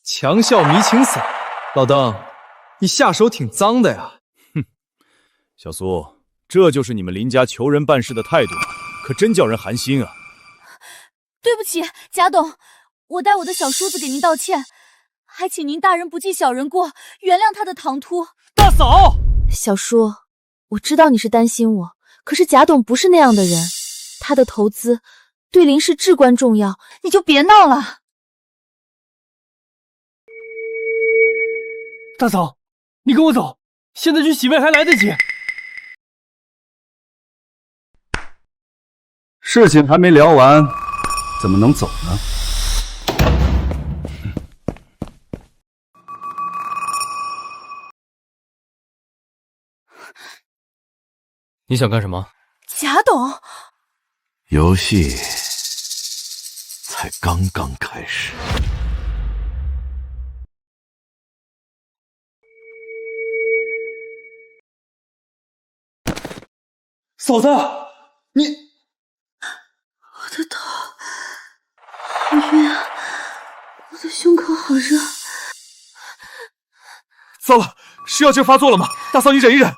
强效迷情散，老邓，你下手挺脏的呀。哼，小苏，这就是你们林家求人办事的态度吗？可真叫人寒心啊！对不起，贾董，我代我的小叔子给您道歉，还请您大人不计小人过，原谅他的唐突。大嫂，小叔，我知道你是担心我，可是贾董不是那样的人，他的投资对林氏至关重要，你就别闹了。大嫂，你跟我走，现在去洗胃还来得及。事情还没聊完，怎么能走呢？你想干什么？贾董，游戏才刚刚开始。嫂子，你，我的头好晕啊，我的胸口好热。糟了，是药劲发作了吗？大嫂，你忍一忍。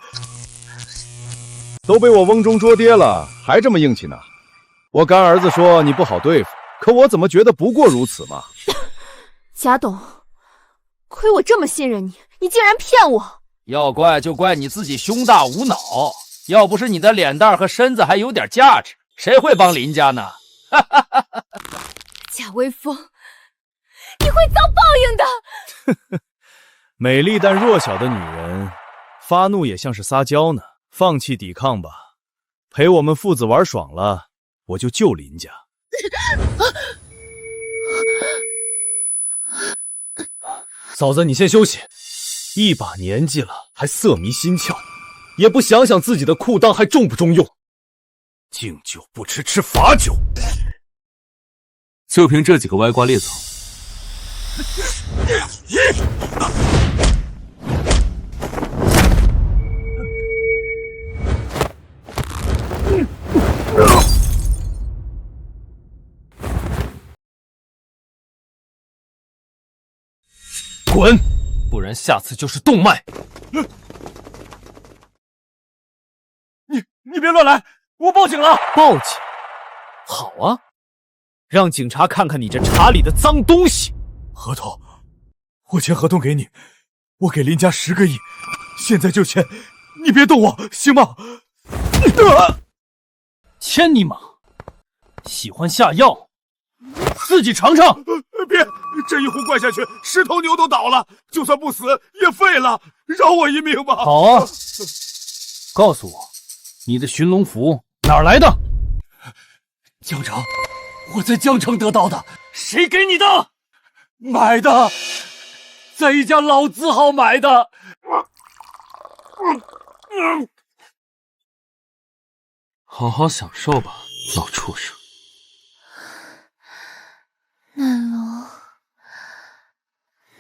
都被我瓮中捉鳖了，还这么硬气呢？我干儿子说你不好对付，可我怎么觉得不过如此嘛？贾董，亏我这么信任你，你竟然骗我！要怪就怪你自己胸大无脑，要不是你的脸蛋和身子还有点价值，谁会帮林家呢？贾威风，你会遭报应的！美丽但弱小的女人，发怒也像是撒娇呢。放弃抵抗吧，陪我们父子玩爽了，我就救林家。嫂子，你先休息。一把年纪了，还色迷心窍，也不想想自己的裤裆还中不中用。敬酒不吃吃罚酒，就凭这几个歪瓜裂枣，滚！不然下次就是动脉。你别乱来，我报警了！报警？好啊，让警察看看你这茶里的脏东西。合同，我签合同给你，我给林家10个亿，现在就签，你别动我，行吗？签你妈！喜欢下药，自己尝尝。别，这一壶灌下去，10头牛都倒了，就算不死也废了，饶我一命吧。好啊，告诉我，你的寻龙符哪儿来的？江城，我在江城得到的。谁给你的？买的，在一家老字号买的。好好享受吧，老畜生。南龙，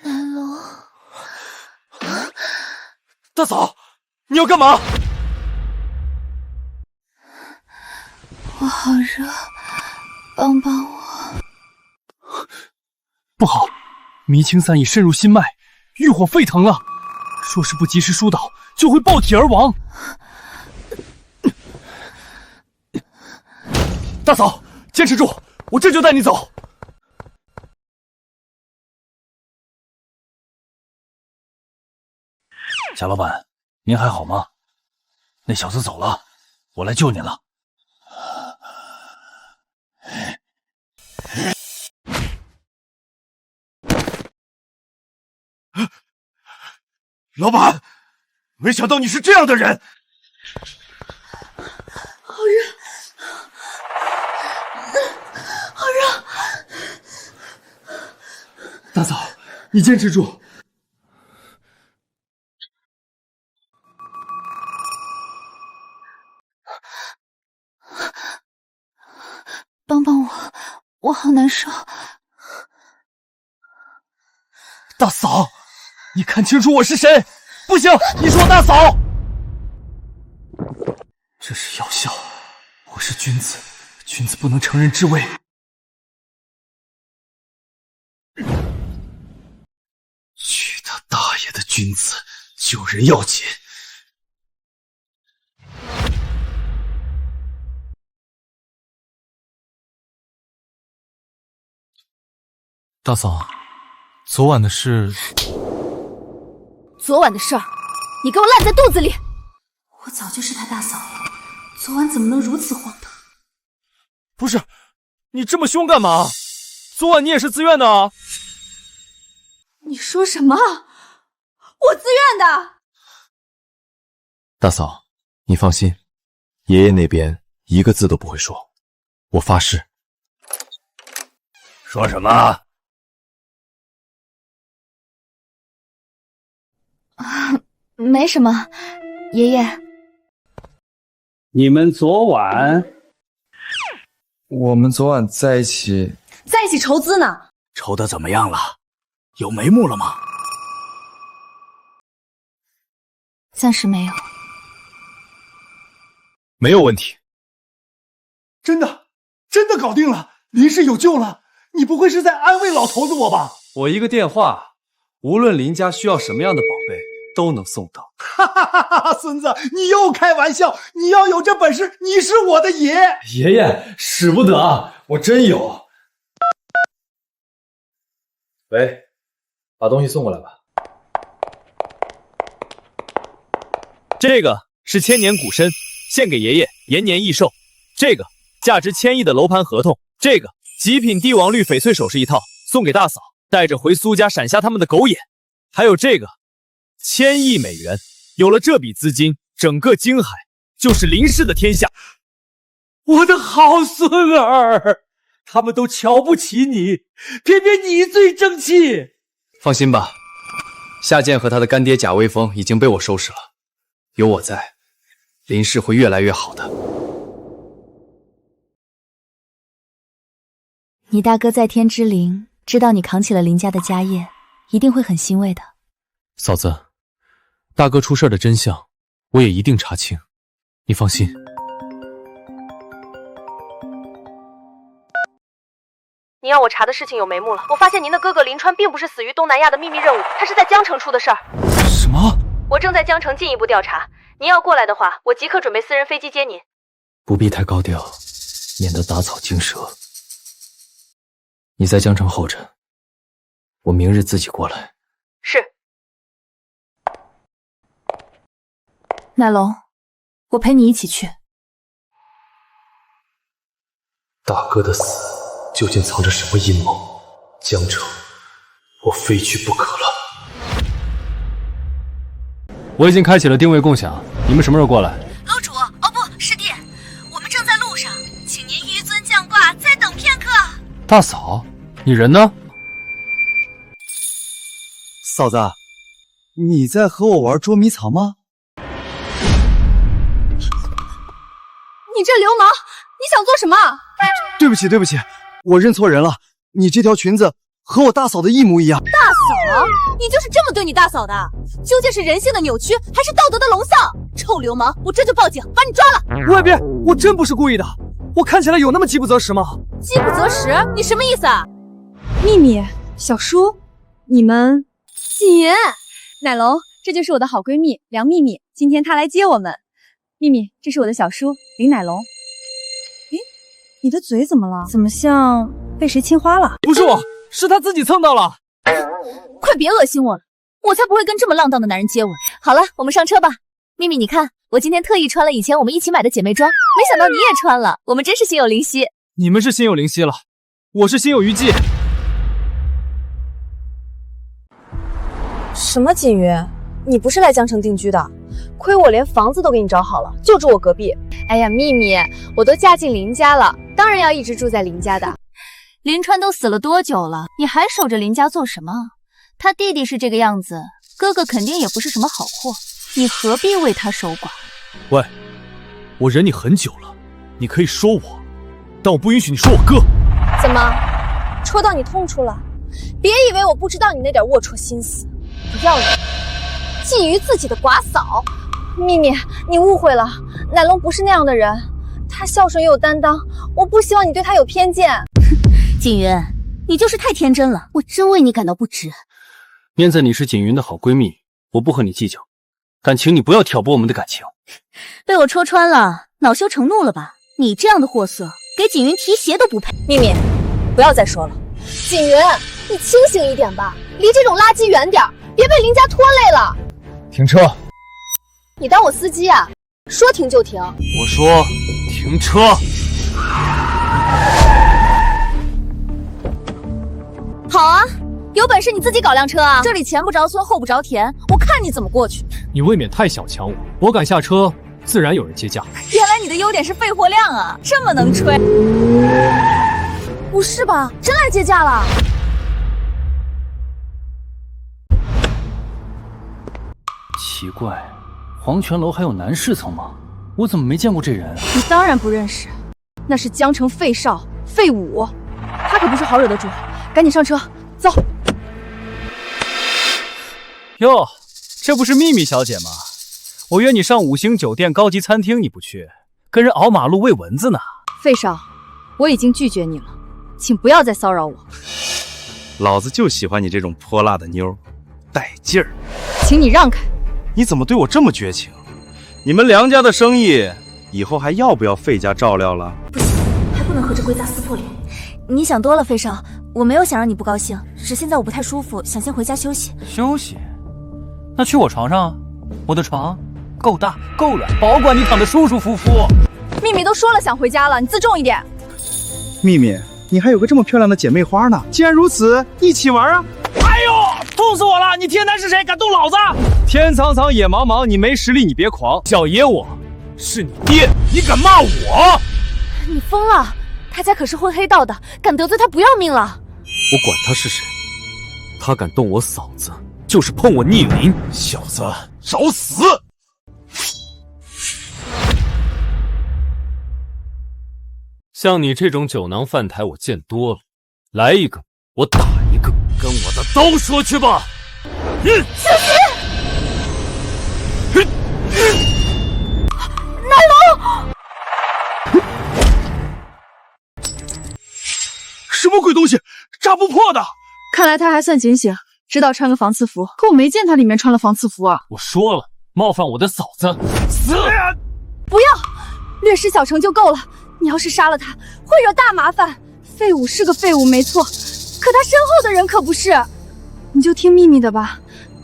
南龙，大嫂，你要干嘛？我好热，帮帮我！不好，迷青散已渗入心脉，欲火沸腾了。若是不及时疏导，就会爆体而亡。大嫂，坚持住，我这就带你走。贾老板，您还好吗？那小子走了，我来救您了。老板，没想到你是这样的人。好热，好热。大嫂，你坚持住。帮帮我，我好难受。大嫂，你看清楚我是谁！不行，你是我大嫂。这是药效，我是君子，君子不能乘人之危。去他大爷的君子，救人要紧。大嫂，昨晚的事……昨晚的事儿，你给我烂在肚子里！我早就是他大嫂了，昨晚怎么能如此荒唐？不是，你这么凶干嘛？昨晚你也是自愿的啊！你说什么？我自愿的。大嫂，你放心，爷爷那边一个字都不会说，我发誓。说什么？没什么，爷爷。你们昨晚？我们昨晚在一起筹资呢。筹的怎么样了？有眉目了吗？暂时没有。没有问题。真的搞定了，林氏有救了。你不会是在安慰老头子我吧？我一个电话，无论林家需要什么样的宝贝，都能送到。哈哈哈哈！孙子，你又开玩笑！你要有这本事，你是我的爷。爷爷，使不得啊，我真有。喂，把东西送过来吧。这个是1000年古参，献给爷爷，延年益寿。这个价值1000亿的楼盘合同，这个极品帝王绿翡翠首饰一套，送给大嫂，带着回苏家闪瞎他们的狗眼。还有这个1000亿美元，有了这笔资金，整个京海就是林氏的天下。我的好孙儿，他们都瞧不起你，偏偏你最争气。放心吧，夏剑和他的干爹贾威风已经被我收拾了，有我在，林氏会越来越好的。你大哥在天之灵知道你扛起了林家的家业，一定会很欣慰的。嫂子，大哥出事的真相，我也一定查清，你放心。您要我查的事情有眉目了。我发现您的哥哥林川并不是死于东南亚的秘密任务，他是在江城出的事儿。什么？我正在江城进一步调查，您要过来的话，我即刻准备私人飞机接您。不必太高调，免得打草惊蛇。你在江城候着，我明日自己过来。是。乃龙，我陪你一起去。大哥的死究竟藏着什么阴谋？江城，我非去不可了。我已经开启了定位共享，你们什么时候过来？楼主，哦不，师弟，我们正在路上，请您纡尊降挂，再等片刻。大嫂，你人呢？嫂子，你在和我玩捉迷藏吗？你这流氓，你想做什么？对不起，对不起，我认错人了。你这条裙子和我大嫂的一模一样。大嫂，你就是这么对你大嫂的？究竟是人性的扭曲，还是道德的沦丧？臭流氓，我这就报警，把你抓了！外边，我真不是故意的，我看起来有那么饥不择食吗？饥不择食？你什么意思啊？秘密，小叔，你们……锦云，乃龙，这就是我的好闺蜜梁秘密，今天她来接我们。秘密，这是我的小叔林乃龙。诶，你的嘴怎么了？怎么像被谁亲花了？不是我，是他自己蹭到了。快别恶心我了，我才不会跟这么浪荡的男人接吻。好了，我们上车吧。秘密，你看，我今天特意穿了以前我们一起买的姐妹装，没想到你也穿了，我们真是心有灵犀。你们是心有灵犀了，我是心有余悸。什么锦云？你不是来江城定居的？亏我连房子都给你找好了，就住我隔壁。哎呀，秘密，我都嫁进林家了，当然要一直住在林家的。林川都死了多久了，你还守着林家做什么？他弟弟是这个样子，哥哥肯定也不是什么好货，你何必为他守寡？喂，我忍你很久了，你可以说我，但我不允许你说我哥。怎么，戳到你痛处了？别以为我不知道你那点龌龊心思，不要脸，觊觎自己的寡嫂。秘密，你误会了，乃龙不是那样的人，他孝顺又有担当，我不希望你对他有偏见。锦云，你就是太天真了，我真为你感到不值。念在你是锦云的好闺蜜，我不和你计较，但请你不要挑拨我们的感情。被我戳穿了，恼羞成怒了吧？你这样的货色，给锦云提鞋都不配。秘密，不要再说了。锦云，你清醒一点吧，离这种垃圾远点，别被林家拖累了。停车！你当我司机啊？说停就停。我说停车。好啊，有本事你自己搞辆车啊！这里前不着村后不着田，我看你怎么过去。你未免太小瞧我，我敢下车，自然有人接驾。原来你的优点是肺活量啊，这么能吹。不是吧？真来接驾了？奇怪，黄泉楼还有男侍从吗？我怎么没见过这人？你当然不认识，那是江城废少废武，他可不是好惹的主。赶紧上车，走。哟，这不是秘密小姐吗？我约你上5星酒店高级餐厅，你不去，跟人熬马路喂蚊子呢。废少，我已经拒绝你了，请不要再骚扰我。老子就喜欢你这种泼辣的妞，带劲儿。请你让开。你怎么对我这么绝情？你们梁家的生意以后还要不要费家照料了？不行，还不能和这龟杂撕破脸。你想多了，费少，我没有想让你不高兴，只现在我不太舒服，想先回家休息。休息？那去我床上啊，我的床够大够软，保管你躺得舒舒服服。秘密都说了想回家了，你自重一点。秘密，你还有个这么漂亮的姐妹花呢，既然如此，一起玩啊！哎呦，痛死我了！你天坛是谁？敢动老子？天苍苍，野茫茫，你没实力你别狂。小爷我是你爹，你敢骂我？你疯了！他家可是混黑道的，敢得罪他不要命了。我管他是谁，他敢动我嫂子，就是碰我逆鳞。小子，找死！像你这种酒囊饭台我见多了，来一个我打一个，跟我的刀说去吧。小心！奶龙！什么鬼东西，炸不破的！看来他还算警醒，知道穿个防刺服，可我没见他里面穿了防刺服啊！我说了，冒犯我的嫂子，死！不要，略施小惩就够了。你要是杀了他，会惹大麻烦。废物是个废物，没错，可他身后的人可不是。你就听秘密的吧，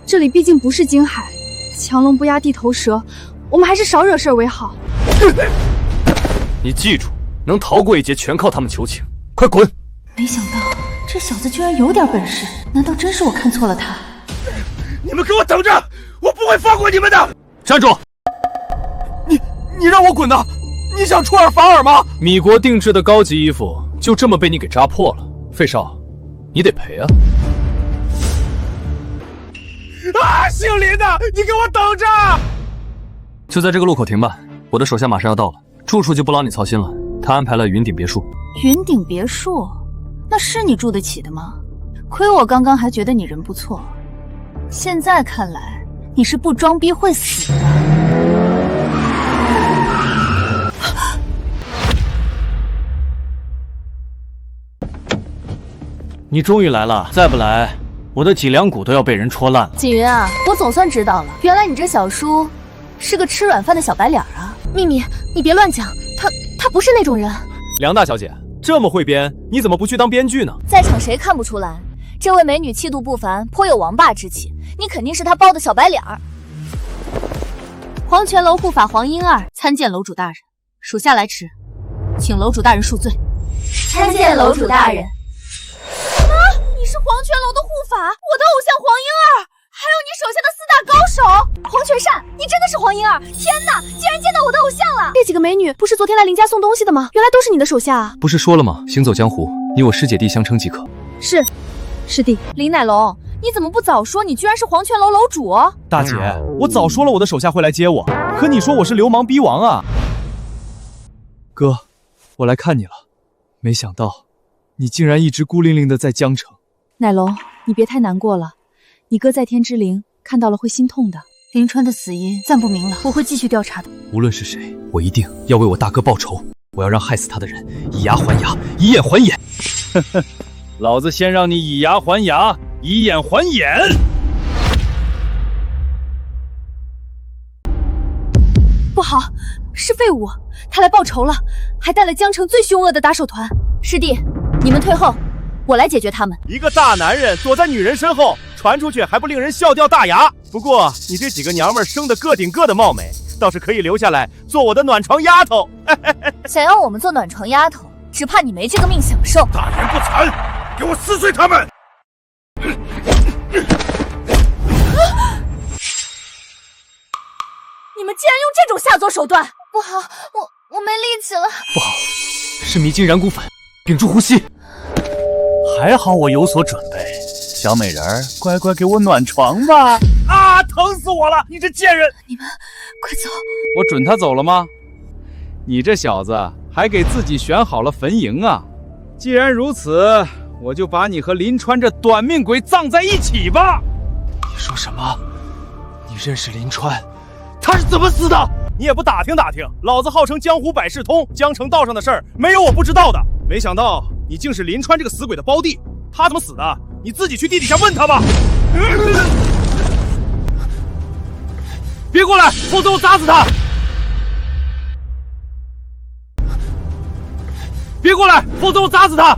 这里毕竟不是京海，强龙不压地头蛇，我们还是少惹事为好。你记住，能逃过一劫全靠他们求情，快滚！没想到这小子居然有点本事，难道真是我看错了他？你们给我等着，我不会放过你们的！站住！你让我滚的！你想出尔反尔吗？米国定制的高级衣服就这么被你给扎破了，费少，你得赔啊！啊，姓林的，你给我等着！就在这个路口停吧，我的手下马上要到了，住处就不劳你操心了。他安排了云顶别墅。云顶别墅，那是你住得起的吗？亏我刚刚还觉得你人不错，现在看来你是不装逼会死的。你终于来了，再不来，我的脊梁骨都要被人戳烂了。锦云啊，我总算知道了，原来你这小叔是个吃软饭的小白脸啊！秘密，你别乱讲，他不是那种人。梁大小姐这么会编，你怎么不去当编剧呢？在场谁看不出来，这位美女气度不凡，颇有王霸之气，你肯定是她包的小白脸儿。黄泉楼护法黄莺儿参见楼主大人，属下来迟，请楼主大人恕罪。参见楼主大人。你是黄泉楼的护法，我的偶像黄莺儿，还有你手下的4大高手。黄泉善，你真的是黄莺儿？天哪，竟然见到我的偶像了！这几个美女不是昨天来林家送东西的吗？原来都是你的手下啊！不是说了吗？行走江湖，你我师姐弟相称即可。是，师弟。林乃龙，你怎么不早说？你居然是黄泉楼楼主！大姐，我早说了我的手下会来接我，可你说我是流氓逼王啊！哥，我来看你了，没想到你竟然一直孤零零的在江城。乃龙，你别太难过了，你哥在天之灵看到了会心痛的。林川的死因暂不明朗，我会继续调查的。无论是谁，我一定要为我大哥报仇。我要让害死他的人以牙还牙，以眼还眼。老子先让你以牙还牙，以眼还眼。不好，是废物，他来报仇了，还带了江城最凶恶的打手团。师弟，你们退后，我来解决他们。一个大男人躲在女人身后，传出去还不令人笑掉大牙。不过你这几个娘们生得个顶个的貌美，倒是可以留下来做我的暖床丫头。想要我们做暖床丫头，只怕你没这个命享受。大言不惭，给我撕碎他们！你们竟然用这种下作手段！不好，我没力气了。不好，是迷津燃骨粉，屏住呼吸。还好我有所准备，小美人儿，乖乖给我暖床吧！啊，疼死我了！你这贱人！你们快走！我准他走了吗？你这小子还给自己选好了坟茔啊！既然如此，我就把你和林川这短命鬼葬在一起吧！你说什么？你认识林川？他是怎么死的？你也不打听打听，老子号称江湖百事通，江城道上的事儿没有我不知道的。没想到你竟是林川这个死鬼的胞弟，他怎么死的？你自己去地底下问他吧。别过来，否则我砸死他！别过来，否则我砸死他！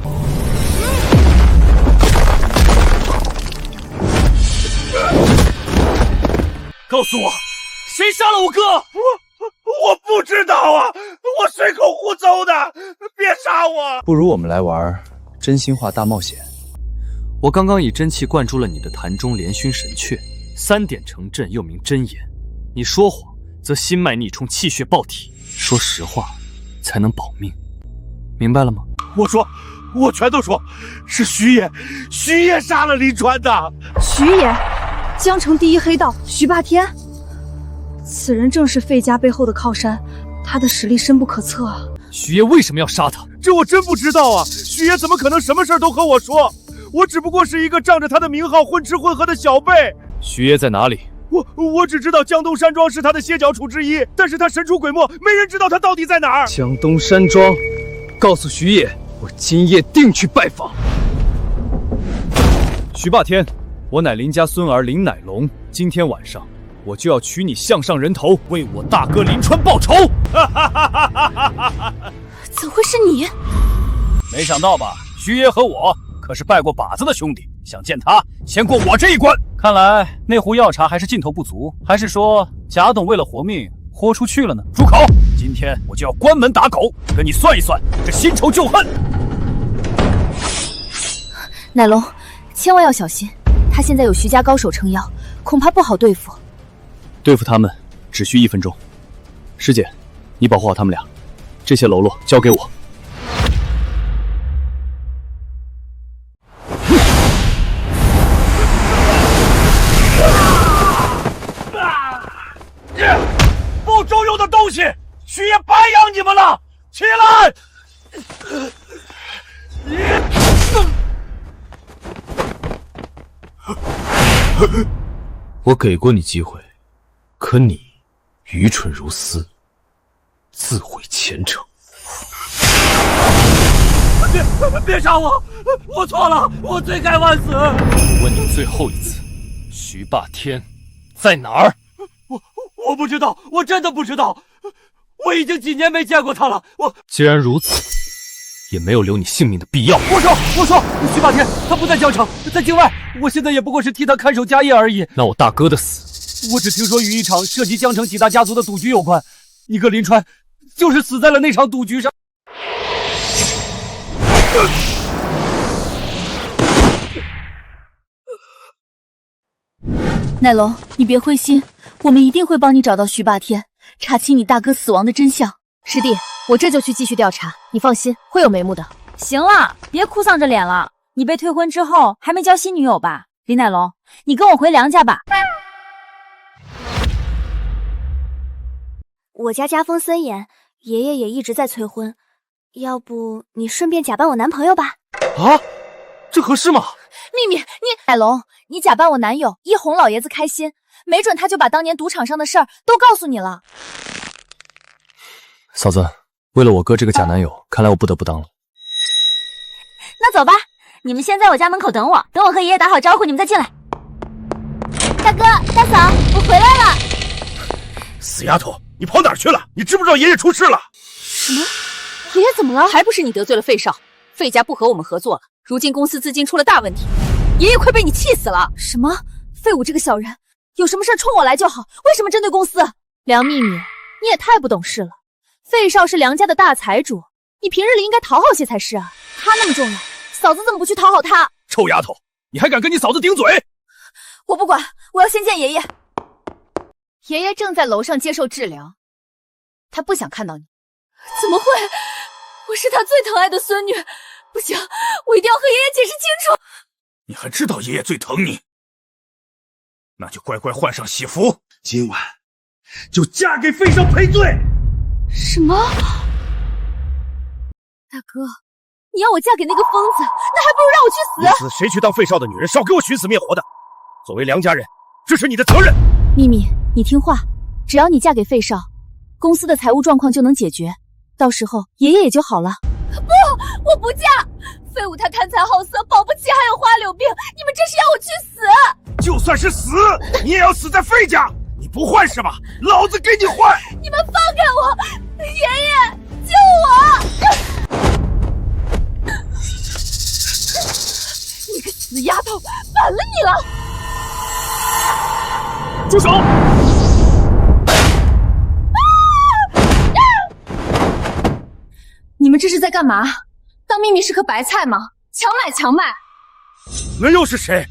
告诉我，谁杀了我哥？我不知道啊，我随口胡诌的，别杀我！不如我们来玩真心话大冒险。我刚刚以真气灌注了你的坛中连熏神阙，3点成阵，又名真言。你说谎，则心脉逆冲，气血爆体；说实话，才能保命。明白了吗？我全都说，是徐野杀了林川的。徐野，江城第一黑道徐霸天，此人正是费家背后的靠山，他的实力深不可测啊！徐爷为什么要杀他？这我真不知道啊！徐爷怎么可能什么事儿都和我说？我只不过是一个仗着他的名号混吃混喝的小辈。徐爷在哪里？我只知道江东山庄是他的歇脚处之一，但是他神出鬼没，没人知道他到底在哪儿。江东山庄，告诉徐爷，我今夜定去拜访。徐霸天，我乃林家孙儿林乃龙，今天晚上我就要取你项上人头，为我大哥林川报仇。怎会是你？没想到吧？徐爷和我可是拜过把子的兄弟，想见他，先过我这一关。看来那壶药茶还是劲头不足，还是说贾董为了活命豁出去了呢？住口！今天我就要关门打狗，跟你算一算这新仇旧恨。乃龙，千万要小心，他现在有徐家高手撑腰，恐怕不好对付。对付他们只需1分钟。师姐，你保护好他们俩，这些喽啰交给我。不中用的东西，徐爷白养你们了！起来！我给过你机会，可你愚蠢如斯，自毁前程。别杀我！我错了，我罪该万死。我问你最后一次，徐霸天在哪儿？我不知道，我真的不知道。我已经几年没见过他了。既然如此，也没有留你性命的必要。我说，徐霸天他不在江城，在境外。我现在也不过是替他看守家业而已。那我大哥的死，我只听说与一场涉及江城几大家族的赌局有关，你哥林川就是死在了那场赌局上。乃龙，你别灰心，我们一定会帮你找到徐霸天，查清你大哥死亡的真相。师弟，我这就去继续调查，你放心，会有眉目的。行了，别哭丧着脸了。你被退婚之后还没交新女友吧？林乃龙，你跟我回娘家吧。我家家风森严，爷爷也一直在催婚，要不你顺便假扮我男朋友吧？啊，这合适吗？秘密，乃龙，你假扮我男友，一哄老爷子开心，没准他就把当年赌场上的事儿都告诉你了。嫂子，为了我哥这个假男友，看来我不得不当了。那走吧，你们先在我家门口等我，等我和爷爷打好招呼，你们再进来。大哥、大嫂，我回来了。死丫头，你跑哪儿去了？你知不知道爷爷出事了？什么？爷爷怎么了？还不是你得罪了费少，费家不和我们合作了，如今公司资金出了大问题，爷爷快被你气死了。什么？费武这个小人，有什么事冲我来就好，为什么针对公司？梁秘密，你也太不懂事了。费少是梁家的大财主，你平日里应该讨好些才是啊。他那么重要，嫂子怎么不去讨好他？臭丫头，你还敢跟你嫂子顶嘴？我不管，我要先见爷爷。爷爷正在楼上接受治疗，他不想看到你。怎么会？我是他最疼爱的孙女，不行，我一定要和爷爷解释清楚。你还知道爷爷最疼你，那就乖乖换上喜服，今晚就嫁给费少赔罪。什么？大哥，你要我嫁给那个疯子，那还不如让我去死！你死谁去当费少的女人，少给我寻死灭活的！作为梁家人，这是你的责任。秘密，你听话，只要你嫁给费少，公司的财务状况就能解决，到时候爷爷也就好了。不，我不嫁！费武他贪财好色，保不齐还有花柳病，你们这是要我去死！就算是死，你也要死在费家！你不换是吧？老子给你换！你们放开我！爷爷，救我！你个死丫头，反了你了！住手！你们这是在干嘛？当秘密是颗白菜吗？强买强卖！那又是谁？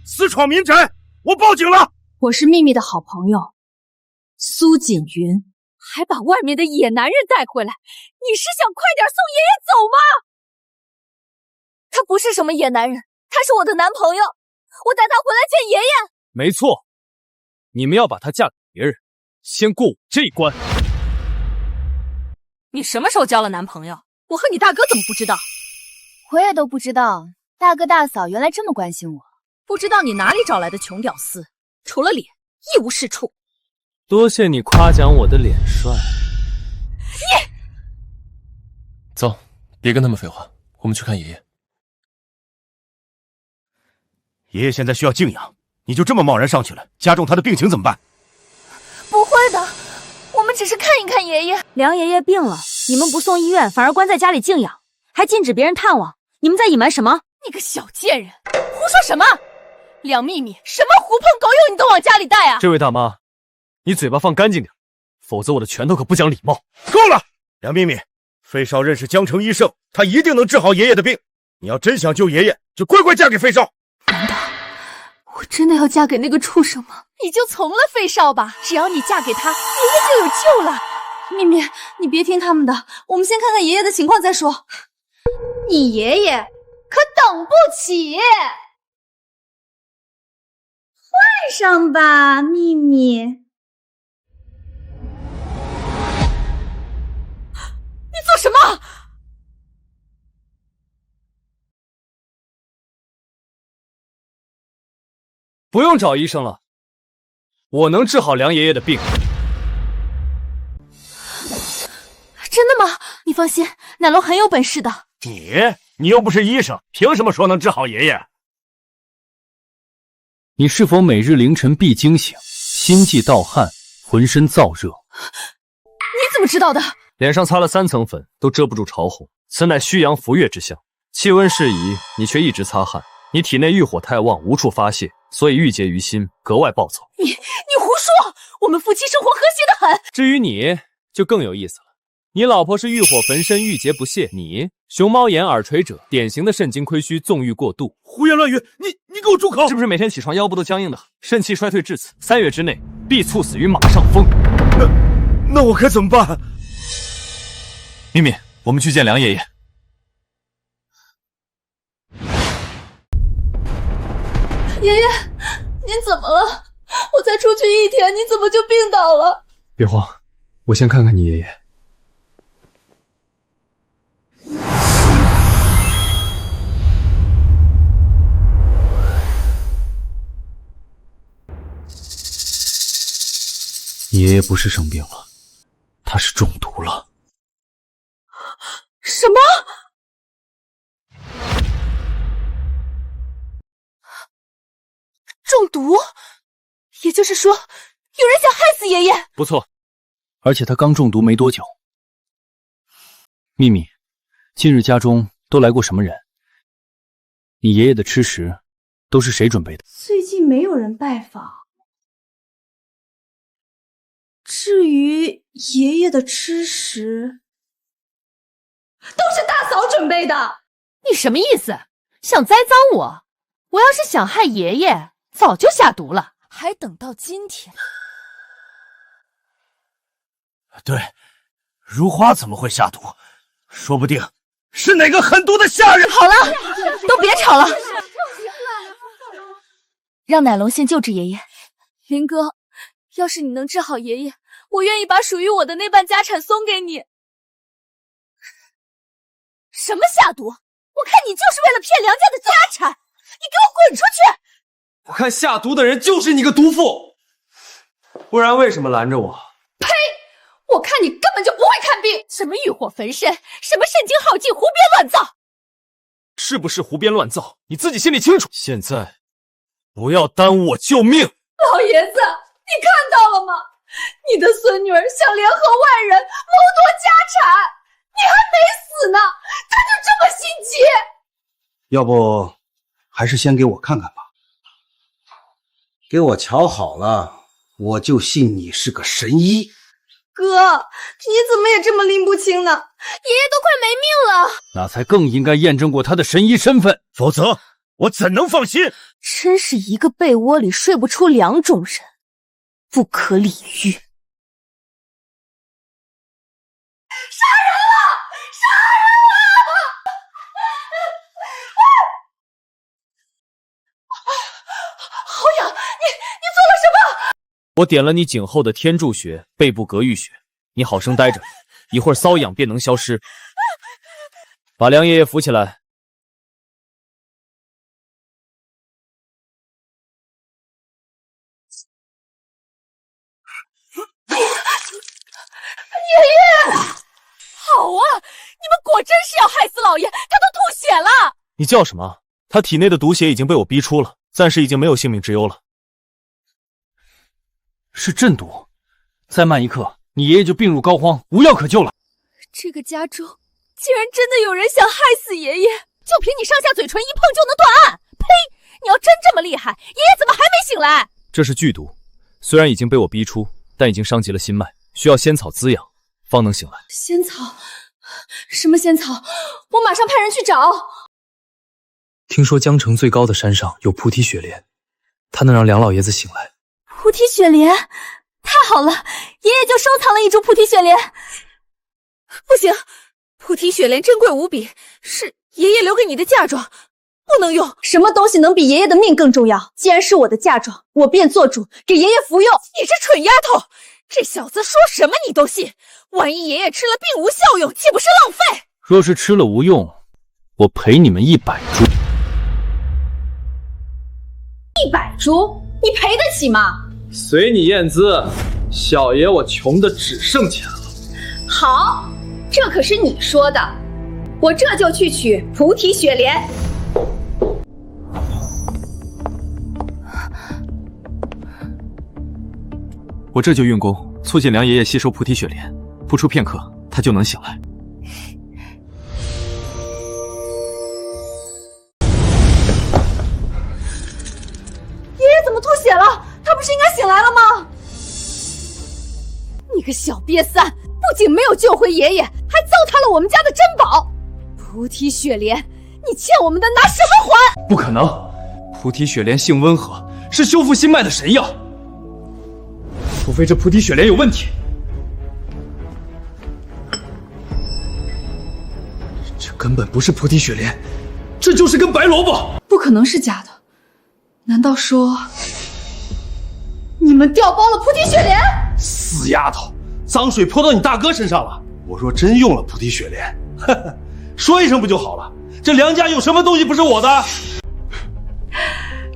私闯民宅！我报警了！我是秘密的好朋友苏锦云，还把外面的野男人带回来，你是想快点送爷爷走吗？他不是什么野男人，他是我的男朋友，我带他回来见爷爷。没错，你们要把她嫁给别人，先过我这一关。你什么时候交了男朋友？我和你大哥怎么不知道？我也都不知道，大哥大嫂原来这么关心我。不知道你哪里找来的穷屌丝，除了脸一无是处。多谢你夸奖我的脸帅。走，别跟他们废话，我们去看爷爷。爷爷现在需要静养，你就这么贸然上去了，加重他的病情怎么办？不会的，我们只是看一看爷爷。梁爷爷病了，你们不送医院，反而关在家里静养，还禁止别人探望，你们在隐瞒什么？你个小贱人，胡说什么？梁秘密，什么狐朋狗友你都往家里带啊！这位大妈，你嘴巴放干净点，否则我的拳头可不讲礼貌。够了，梁秘密，费少认识江城医圣，他一定能治好爷爷的病。你要真想救爷爷，就乖乖嫁给费少。难道我真的要嫁给那个畜生吗？你就从了费少吧，只要你嫁给他，爷爷就有救了。秘密，你别听他们的，我们先看看爷爷的情况再说。你爷爷可等不起。换上吧，秘密。你做什么？不用找医生了，我能治好梁爷爷的病。真的吗？你放心，奶龙很有本事的。你又不是医生，凭什么说能治好爷爷？你是否每日凌晨必惊醒，心悸盗汗，浑身燥热？你怎么知道的？脸上擦了3层粉，都遮不住潮红，此乃虚阳浮月之象。气温适宜，你却一直擦汗，你体内欲火太旺，无处发泄，所以郁结于心，格外暴躁。你胡说！我们夫妻生活和谐的很。至于你，就更有意思了。你老婆是欲火焚身，郁结不泄；你熊猫眼、耳垂者，典型的肾精亏虚，纵欲过度。胡言乱语！你给我住口！是不是每天起床腰部都僵硬的很，肾气衰退至此，3月之内必猝死于马上风。那我该怎么办？秘密，我们去见梁爷爷。爷爷，您怎么了？我才出去1天，你怎么就病倒了？别慌，我先看看你爷爷。你爷爷不是生病了，他是中毒了。什么？中毒？也就是说，有人想害死爷爷？不错，而且他刚中毒没多久。秘密，近日家中都来过什么人？你爷爷的吃食都是谁准备的？最近没有人拜访。至于爷爷的吃食，都是大嫂准备的。你什么意思？想栽赃我？我要是想害爷爷，早就下毒了，还等到今天。对，如花怎么会下毒？说不定是哪个狠毒的下人。好了，都别吵了，让奶龙先救治爷爷。林哥，要是你能治好爷爷，我愿意把属于我的那半家产送给你。什么下毒？我看你就是为了骗梁家的家产，你给我滚出去！我看下毒的人就是你个毒妇，不然为什么拦着我？呸！我看你根本就不会看病，什么欲火焚身，什么肾精耗尽，胡编乱造。是不是胡编乱造，你自己心里清楚。现在不要耽误我救命。老爷子，你看到了吗？你的孙女儿想联合外人谋夺家产，你还没死呢，他就这么心急。要不还是先给我看看吧，给我瞧好了，我就信你是个神医。哥，你怎么也这么拎不清呢？爷爷都快没命了。那才更应该验证过他的神医身份，否则我怎能放心？真是一个被窝里睡不出2种人，不可理喻。杀人了！杀人了！好痒，么？我点了你颈后的天柱穴、背部隔玉穴，你好生待着，一会儿瘙痒便能消失。把梁爷爷扶起来。爷爷，好啊！你们果真是要害死老爷，他都吐血了。你叫什么？他体内的毒血已经被我逼出了，暂时已经没有性命之忧了。是鸩毒，再慢一刻，你爷爷就病入膏肓，无药可救了。这个家中竟然真的有人想害死爷爷，就凭你上下嘴唇一碰就能断案？呸！你要真这么厉害，爷爷怎么还没醒来？这是剧毒，虽然已经被我逼出，但已经伤及了心脉，需要仙草滋养，方能醒来。仙草？什么仙草？我马上派人去找。听说江城最高的山上有菩提雪莲，它能让梁老爷子醒来。菩提雪莲，太好了，爷爷就收藏了一株菩提雪莲。不行，菩提雪莲珍贵无比，是爷爷留给你的嫁妆，不能用。什么东西能比爷爷的命更重要？既然是我的嫁妆，我便做主给爷爷服用。你这蠢丫头，这小子说什么你都信，万一爷爷吃了并无效用，岂不是浪费？若是吃了无用，我赔你们100株。100株？你赔得起吗？随你燕姿，小爷我穷的只剩钱了。好，这可是你说的，我这就去取菩提雪莲。我这就运功，促进梁爷爷吸收菩提雪莲，不出片刻，他就能醒来。爷爷怎么吐血了？他不是应该醒来了吗？你个小瘪三，不仅没有救回爷爷，还糟蹋了我们家的珍宝菩提雪莲，你欠我们的拿什么还？不可能，菩提雪莲性温和，是修复心脉的神药。除非这菩提雪莲有问题。这根本不是菩提雪莲，这就是根白萝卜。不可能是假的，难道说你们调包了菩提雪莲？死丫头，脏水泼到你大哥身上了。我若真用了菩提雪莲，呵呵，说一声不就好了？这梁家有什么东西不是我的？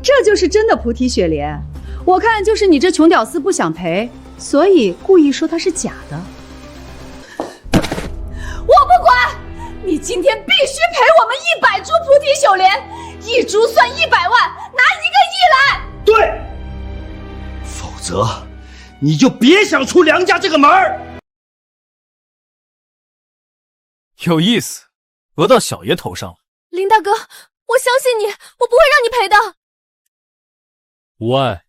这就是真的菩提雪莲。我看就是你这穷屌丝不想赔，所以故意说它是假的。我不管，你今天必须赔我们100株菩提雪莲，一株算100万，拿1个亿来。对，否则你就别想出梁家这个门儿。有意思，讹到小爷头上了。林大哥，我相信你，我不会让你赔的。无碍，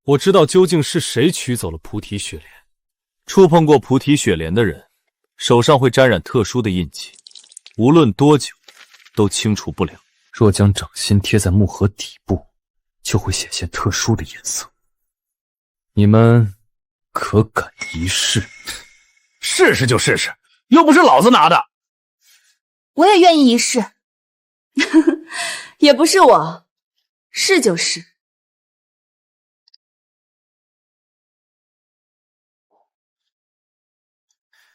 我知道究竟是谁取走了菩提雪莲。触碰过菩提雪莲的人，手上会沾染特殊的印记，无论多久，都清除不了。若将掌心贴在木盒底部，就会显现特殊的颜色。你们可敢一试？试试就试试，又不是老子拿的。我也愿意一试。也不是我，是就是。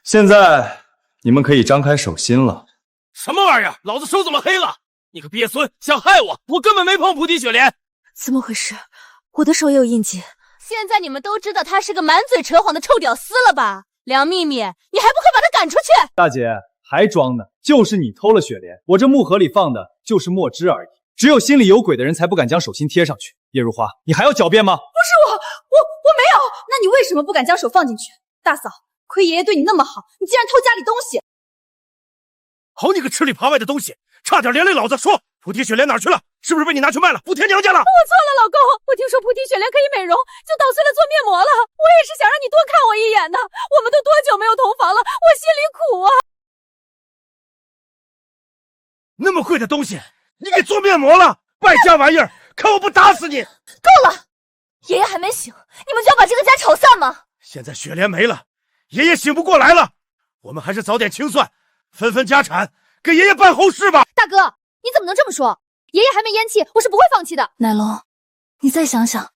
现在你们可以张开手心了。什么玩意儿？老子手怎么黑了？你个鳖孙，想害我！我根本没碰菩提雪莲。怎么回事？我的手也有印记。现在你们都知道他是个满嘴扯谎的臭屌丝了吧？梁秘密，你还不快把他赶出去！大姐还装呢，就是你偷了雪莲，我这木盒里放的就是墨汁而已。只有心里有鬼的人才不敢将手心贴上去。叶如花，你还要狡辩吗？不是我没有。那你为什么不敢将手放进去？大嫂，亏爷爷对你那么好，你竟然偷家里东西！好你个吃里扒外的东西，差点连累老子！说菩提雪莲哪去了？是不是被你拿去卖了，补贴娘家了？我错了，老公，我听说菩提雪莲可以美容，就捣碎了做面膜了。我也是想让你多看我一眼的。我们都多久没有同房了，我心里苦啊！那么贵的东西，你给做面膜了？败家玩意儿！看我不打死你！够了！爷爷还没醒，你们就要把这个家炒散吗？现在雪莲没了，爷爷醒不过来了。我们还是早点清算，分分家产，给爷爷办后事吧。大哥，你怎么能这么说？爷爷还没咽气，我是不会放弃的。奶龙，你再想想，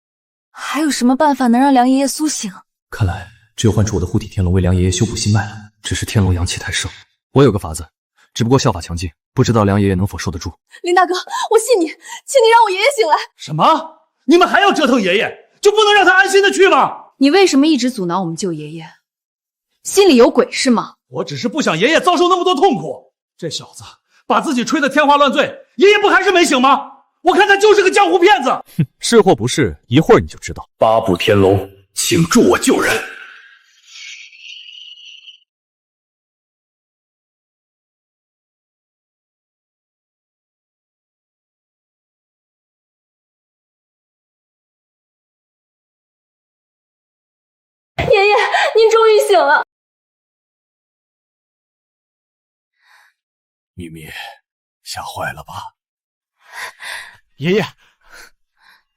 还有什么办法能让梁爷爷苏醒？看来只有唤出我的护体天龙为梁爷爷修补心脉了。只是天龙阳气太盛，我有个法子，只不过效法强劲，不知道梁爷爷能否受得住。林大哥，我信你，请你让我爷爷醒来。什么？你们还要折腾爷爷，就不能让他安心的去吗？你为什么一直阻挠我们救爷爷？心里有鬼是吗？我只是不想爷爷遭受那么多痛苦。这小子把自己吹得天花乱坠，爷爷不还是没醒吗？我看他就是个江湖骗子。哼，是或不是，一会儿你就知道。八部天龙，请助我救人。爷爷，您终于醒了。咪咪，吓坏了吧？爷爷，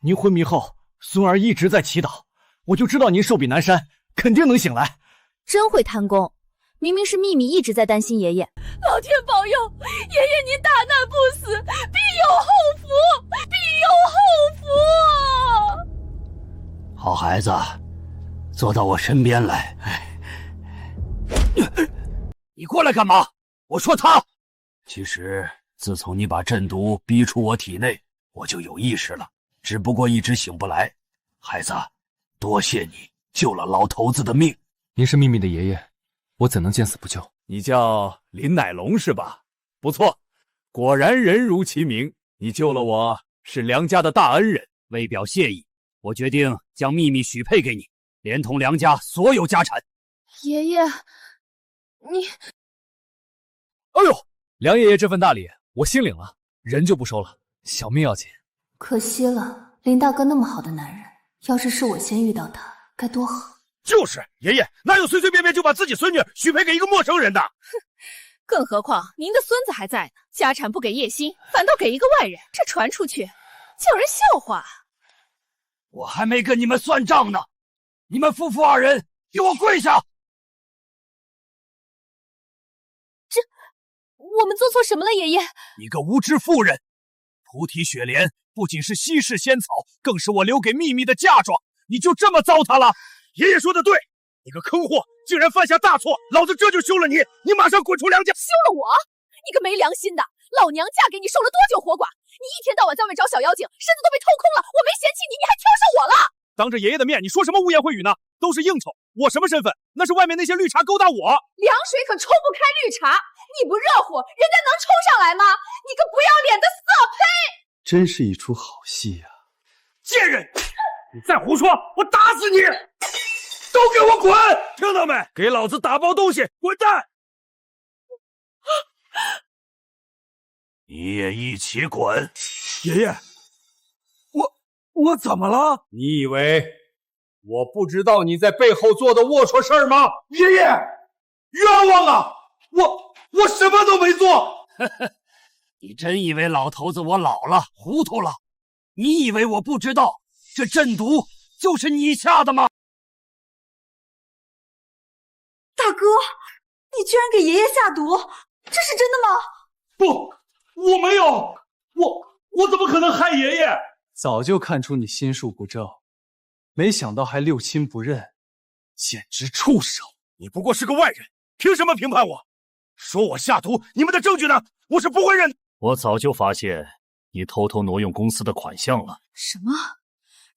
您昏迷后，孙儿一直在祈祷，我就知道您寿比南山，肯定能醒来。真会贪功，明明是秘密一直在担心爷爷。老天保佑，爷爷您大难不死，必有后福，必有后福。好孩子，坐到我身边来。你过来干嘛？我说他。其实自从你把阵毒逼出我体内，我就有意识了，只不过一直醒不来。孩子，多谢你救了老头子的命。您是秘密的爷爷，我怎能见死不救？你叫林乃龙是吧？不错，果然人如其名。你救了我，是梁家的大恩人。为表谢意，我决定将秘密许配给你，连同梁家所有家产。爷爷，你……哎呦！梁爷爷这份大礼，我心领了，人就不收了，小命要紧。可惜了，林大哥那么好的男人，要是我先遇到他，该多好。就是爷爷哪有随随便便就把自己孙女许配给一个陌生人的？哼，更何况您的孙子还在呢，家产不给叶心，反倒给一个外人，这传出去，叫人笑话。我还没跟你们算账呢，你们夫妇二人给我跪下！我们做错什么了，爷爷？你个无知妇人！菩提雪莲不仅是稀世仙草，更是我留给秘密的嫁妆，你就这么糟蹋了？爷爷说的对，你个坑货，竟然犯下大错，老子这就休了你！你马上滚出梁家！休了我？你个没良心的！老娘嫁给你受了多久活寡？你一天到晚在外找小妖精，身子都被偷空了，我没嫌弃你，你还挑上我了！当着爷爷的面，你说什么污言秽语呢？都是应酬，我什么身份？那是外面那些绿茶勾搭我。凉水可冲不开绿茶，你不热乎，人家能冲上来吗？你个不要脸的色胚！真是一出好戏呀！贱人，你再胡说，我打死你！都给我滚！听到没？给老子打包东西，滚蛋！你也一起滚！爷爷，我怎么了？你以为我不知道你在背后做的龌龊事儿吗？爷爷，冤枉啊！我什么都没做。你真以为老头子我老了糊涂了？你以为我不知道这阵毒就是你下的吗？大哥，你居然给爷爷下毒，这是真的吗？不，我没有，我怎么可能害爷爷？早就看出你心术不正，没想到还六亲不认，简直畜生！你不过是个外人，凭什么评判我？说我下毒，你们的证据呢？我是不会认的。我早就发现你偷偷挪用公司的款项了。什么？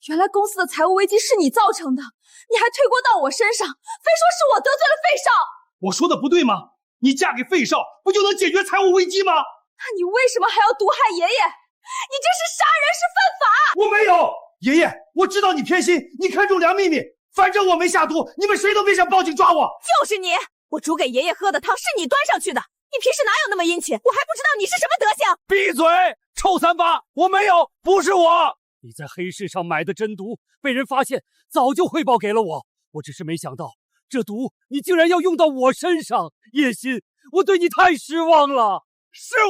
原来公司的财务危机是你造成的，你还推锅到我身上，非说是我得罪了费少。我说的不对吗？你嫁给费少，不就能解决财务危机吗？那你为什么还要毒害爷爷？你这是杀人，是犯法！我没有，爷爷，我知道你偏心，你看中梁秘密，反正我没下毒，你们谁都别想报警抓我。就是你，我煮给爷爷喝的汤是你端上去的，你平时哪有那么殷勤？我还不知道你是什么德行！闭嘴，臭三八！我没有，不是我。你在黑市上买的真毒被人发现，早就汇报给了我，我只是没想到这毒你竟然要用到我身上。叶心，我对你太失望了。是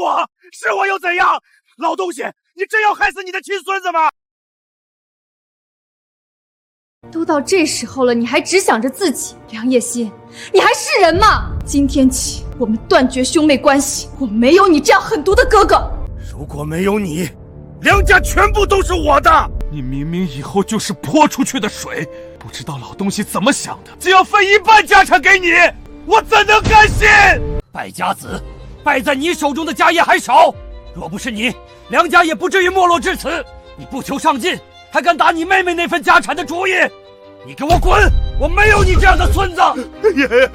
我又怎样？老东西，你真要害死你的亲孙子吗？都到这时候了，你还只想着自己，梁叶心，你还是人吗？今天起，我们断绝兄妹关系，我没有你这样狠毒的哥哥。如果没有你，梁家全部都是我的。你明明以后就是泼出去的水，不知道老东西怎么想的，竟要分1半家产给你，我怎能甘心？败家子，败在你手中的家业还少。若不是你，梁家也不至于没落至此。你不求上进，还敢打你妹妹那份家产的主意？你给我滚！我没有你这样的孙子。爷爷，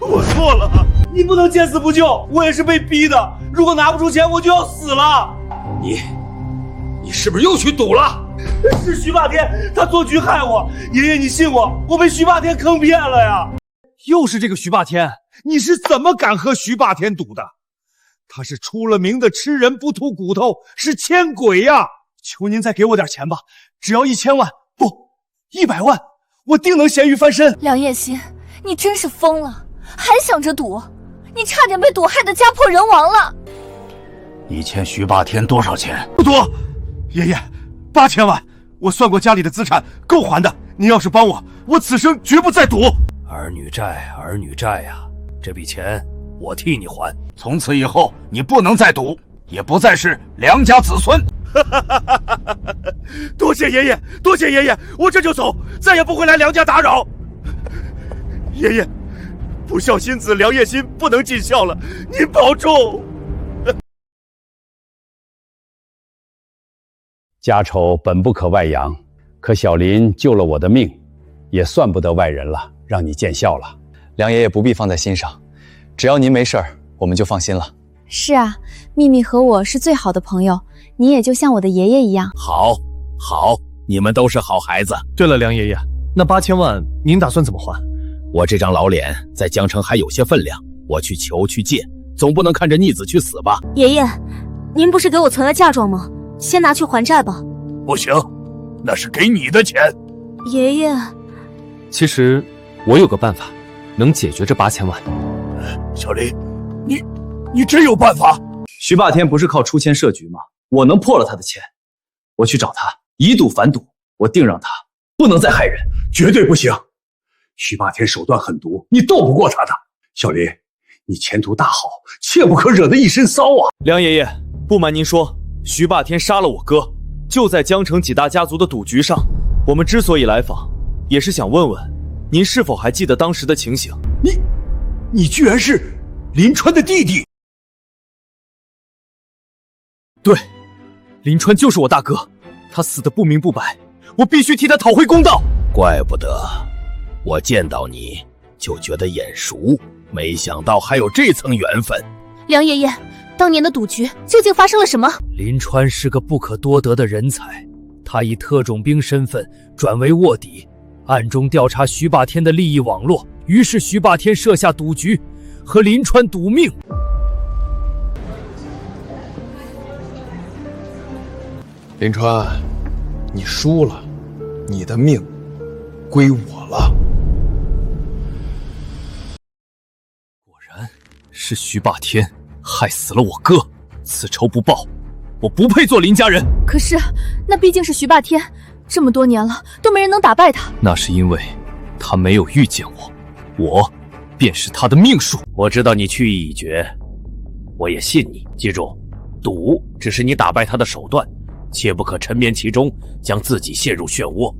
我错了，你不能见死不救，我也是被逼的。如果拿不出钱，我就要死了。你是不是又去赌了？是徐霸天，他做局害我。爷爷，你信我，我被徐霸天坑骗了呀。又是这个徐霸天，你是怎么敢和徐霸天赌的？他是出了名的吃人不吐骨头，是千鬼呀！求您再给我点钱吧，只要1000万，不，100万，我定能咸鱼翻身。梁叶心，你真是疯了，还想着赌？你差点被赌害得家破人亡了。你欠徐霸天多少钱？不多，爷爷，8000万，我算过家里的资产，够还的。您要是帮我，我此生绝不再赌。儿女债呀，这笔钱我替你还。从此以后，你不能再赌，也不再是梁家子孙。多谢爷爷，多谢爷爷，我这就走，再也不会来梁家打扰。爷爷，不孝心子梁叶心不能尽孝了，您保重。家丑本不可外扬，可小林救了我的命，也算不得外人了，让你见笑了。梁爷爷不必放在心上，只要您没事儿，我们就放心了。是啊，秘密和我是最好的朋友，你也就像我的爷爷一样。好，你们都是好孩子。对了，梁爷爷，那8000万您打算怎么还？我这张老脸在江城还有些分量，我去求去借，总不能看着逆子去死吧？爷爷，您不是给我存了嫁妆吗？先拿去还债吧。不行，那是给你的钱。爷爷，其实我有个办法，能解决这8000万。小林，你真有办法？徐霸天不是靠出钱设局吗？我能破了他的钱，我去找他，以赌反赌，我定让他不能再害人。绝对不行！徐霸天手段狠毒，你斗不过他的。小林，你前途大好，切不可惹得一身骚啊！梁爷爷，不瞒您说，徐霸天杀了我哥，就在江城几大家族的赌局上。我们之所以来访，也是想问问您是否还记得当时的情形。你居然是林川的弟弟？对，林川就是我大哥，他死得不明不白，我必须替他讨回公道。怪不得我见到你就觉得眼熟，没想到还有这层缘分。梁爷爷，当年的赌局究竟发生了什么？林川是个不可多得的人才，他以特种兵身份转为卧底，暗中调查徐霸天的利益网络，于是徐霸天设下赌局，和林川赌命。林川，你输了，你的命归我了。果然是徐霸天害死了我哥，此仇不报，我不配做林家人。可是那毕竟是徐霸天，这么多年了都没人能打败他。那是因为他没有遇见我，我便是他的命数。我知道你去意已决，我也信你。记住，赌只是你打败他的手段，切不可沉湎其中，将自己陷入漩涡。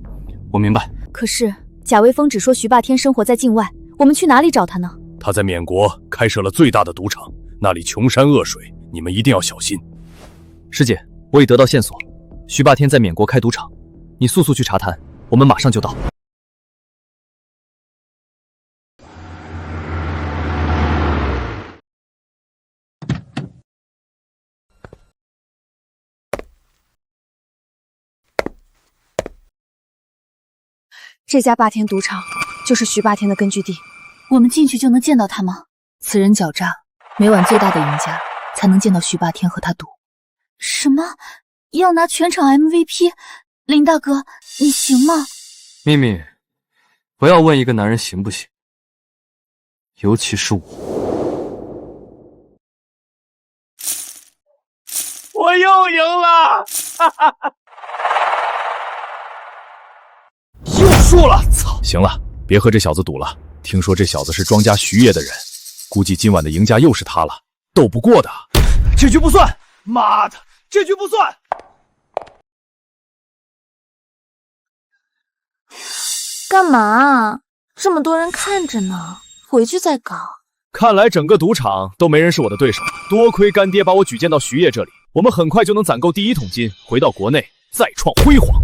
我明白。可是贾微风只说徐霸天生活在境外，我们去哪里找他呢？他在缅国开设了最大的赌场，那里穷山恶水，你们一定要小心。师姐，我已得到线索，徐霸天在缅国开赌场，你速速去查探，我们马上就到。这家霸天赌场就是徐霸天的根据地，我们进去就能见到他吗？此人狡诈，每晚最大的赢家才能见到徐霸天和他赌。什么？要拿全场 MVP？ 林大哥，你行吗？秘密，不要问一个男人行不行，尤其是我。我又赢了！哈哈哈。又输了！操！行了，别和这小子赌了。听说这小子是庄家徐爷的人，估计今晚的赢家又是他了，斗不过的。这局不算！妈的，这局不算！干嘛？这么多人看着呢，回去再搞。看来整个赌场都没人是我的对手，多亏干爹把我举荐到徐爷这里，我们很快就能攒够第1桶金，回到国内再创辉煌。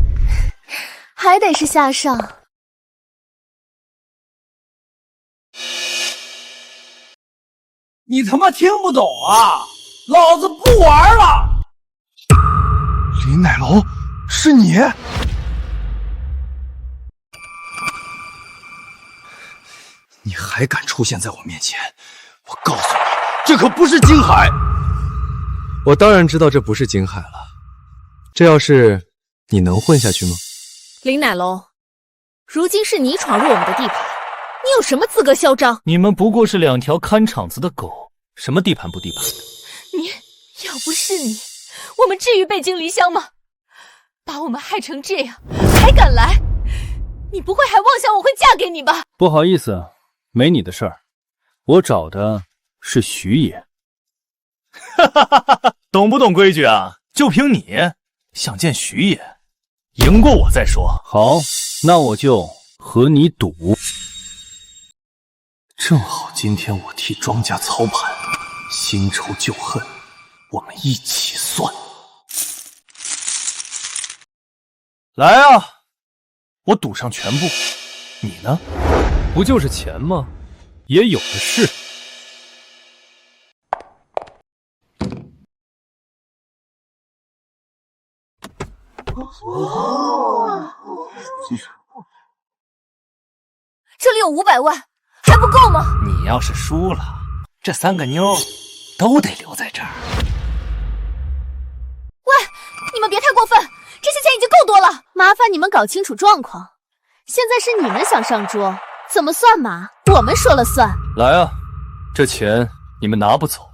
还得是夏少。你他妈听不懂啊！老子不玩了！林乃龙，是你？你还敢出现在我面前？我告诉你，这可不是金海！我当然知道这不是金海了。这要是你能混下去吗？林乃龙，如今是你闯入我们的地盘，你有什么资格嚣张？你们不过是2条看场子的狗，什么地盘不地盘的？你要不是你，我们至于背井离乡吗？把我们害成这样，还敢来？你不会还妄想我会嫁给你吧？不好意思，没你的事儿。我找的是徐爷。懂不懂规矩啊？就凭你想见徐爷，赢过我再说。好，那我就和你赌。正好今天我替庄家操盘，新仇旧恨，我们一起算。来啊，我赌上全部。你呢？不就是钱吗？也有的是。这里有500万，还不够吗？你要是输了，这3个妞都得留在这儿。喂，你们别太过分，这些钱已经够多了。麻烦你们搞清楚状况，现在是你们想上桌，怎么算码我们说了算。来啊，这钱你们拿不走，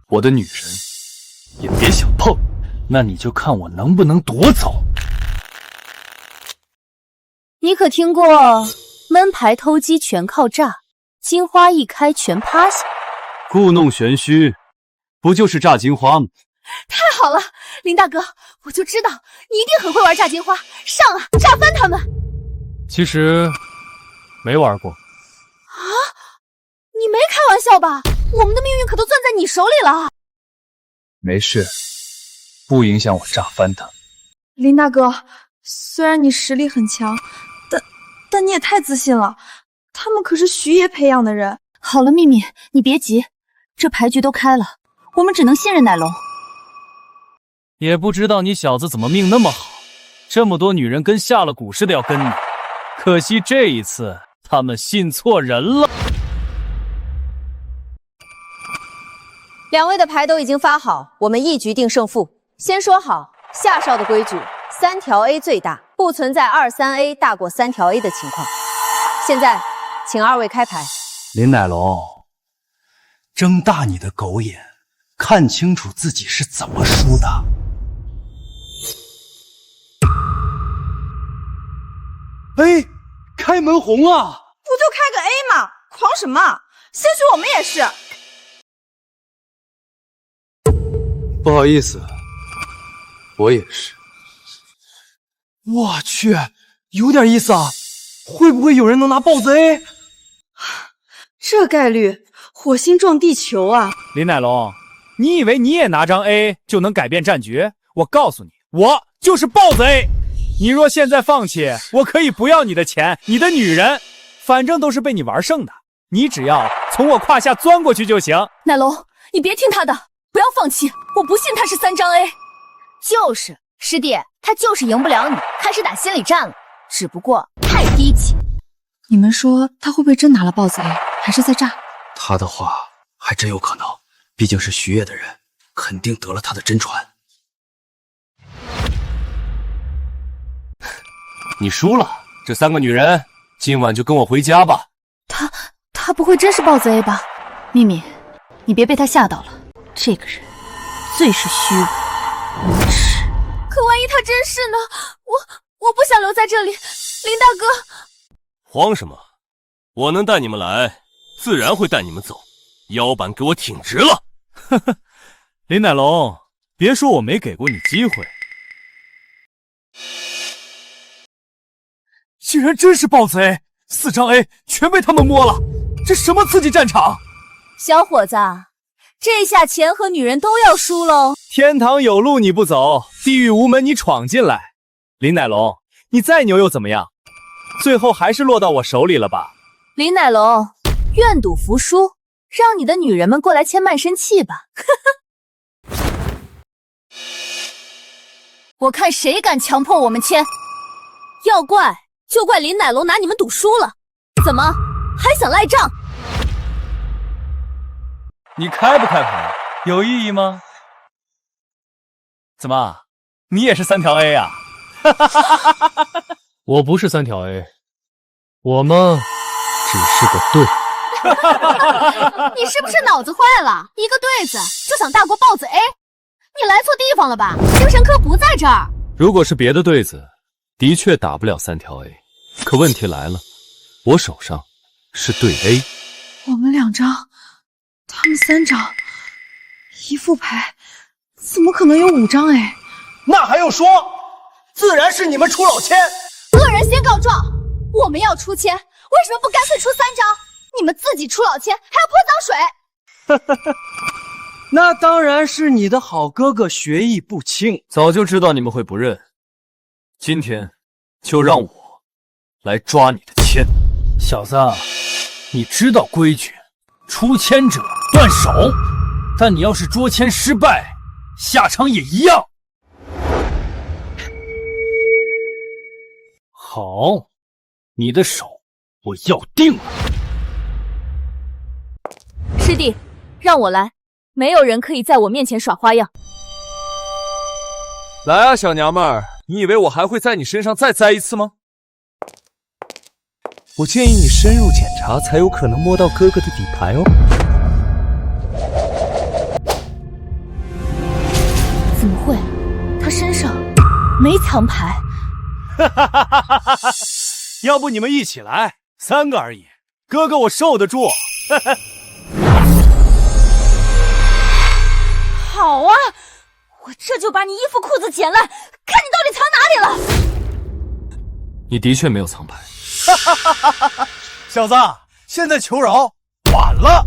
我的女人也别想碰。那你就看我能不能夺走。你可听过闷牌偷鸡全靠诈，金花一开全趴下？故弄玄虚，不就是炸金花吗？太好了，林大哥，我就知道你一定很会玩炸金花，上啊，炸翻他们！其实没玩过。啊，你没开玩笑吧？我们的命运可都攥在你手里了。没事，不影响我炸翻他。林大哥，虽然你实力很强，但你也太自信了。他们可是徐爷培养的人。好了，秘密，你别急，这牌局都开了，我们只能信任乃龙。也不知道你小子怎么命那么好，这么多女人跟下了蛊似的要跟你，可惜这一次他们信错人了。2位的牌都已经发好，我们一局定胜负。先说好，夏少的规矩，3条 A 最大，不存在2、3A 大过3条 A 的情况。现在，请2位开牌。林乃龙，睁大你的狗眼，看清楚自己是怎么输的。哎，开门红啊！不就开个 A 吗？狂什么？兴许我们也是。不好意思，我也是。我去，有点意思啊！会不会有人能拿豹子 A？ 这概率，火星撞地球啊！林乃龙，你以为你也拿张 A 就能改变战局？我告诉你，我就是豹子 A。你若现在放弃，我可以不要你的钱，你的女人，反正都是被你玩剩的。你只要从我胯下钻过去就行。乃龙，你别听他的，不要放弃，我不信他是3张 A。就是，师弟，他就是赢不了你，开始打心理战了，只不过太低级。你们说他会不会真拿了豹子 A， 还是在炸？他的话还真有可能，毕竟是徐业的人，肯定得了他的真传。你输了，这3个女人今晚就跟我回家吧。他不会真是豹子 A 吧？秘密，你别被他吓到了，这个人最是虚伪无耻。可万一他真是呢？我不想留在这里，林大哥。慌什么？我能带你们来，自然会带你们走。腰板给我挺直了！呵呵，林乃龙，别说我没给过你机会。竟然真是豹子 A，4张 A 全被他们摸了，这什么刺激战场？小伙子，这下钱和女人都要输喽！天堂有路你不走，地狱无门你闯进来。林乃龙，你再牛又怎么样？最后还是落到我手里了吧？林乃龙，愿赌服输，让你的女人们过来签卖身契吧。我看谁敢强迫我们签。要怪就怪林乃龙拿你们赌输了，怎么还想赖账？你开不开牌？有意义吗？怎么，你也是3条 A 啊？我不是3条 A， 我嘛，只是个对。你是不是脑子坏了？一个对子就想大过豹子 A？ 你来错地方了吧？精神科不在这儿。如果是别的对子，的确打不了3条 A。可问题来了，我手上是对 A。我们2张，他们3张，一副牌，怎么可能有5张 A？ 那还用说？自然是你们出老千。恶人先告状，我们要出千，为什么不干脆出3张？你们自己出老千，还要泼脏水。那当然是你的好哥哥学艺不精。早就知道你们会不认，今天就让我来抓你的签。小子，你知道规矩，出签者断手，但你要是捉签失败，下场也一样。好，你的手我要定了。师弟，让我来，没有人可以在我面前耍花样。来啊，小娘们儿，你以为我还会在你身上再栽一次吗？我建议你深入检查，才有可能摸到哥哥的底牌哦。怎么会？他身上没藏牌。要不你们一起来，3个而已，哥哥我受得住。好啊，我这就把你衣服裤子剪烂，看你到底藏哪里了。你的确没有藏牌。小子，现在求饶晚了，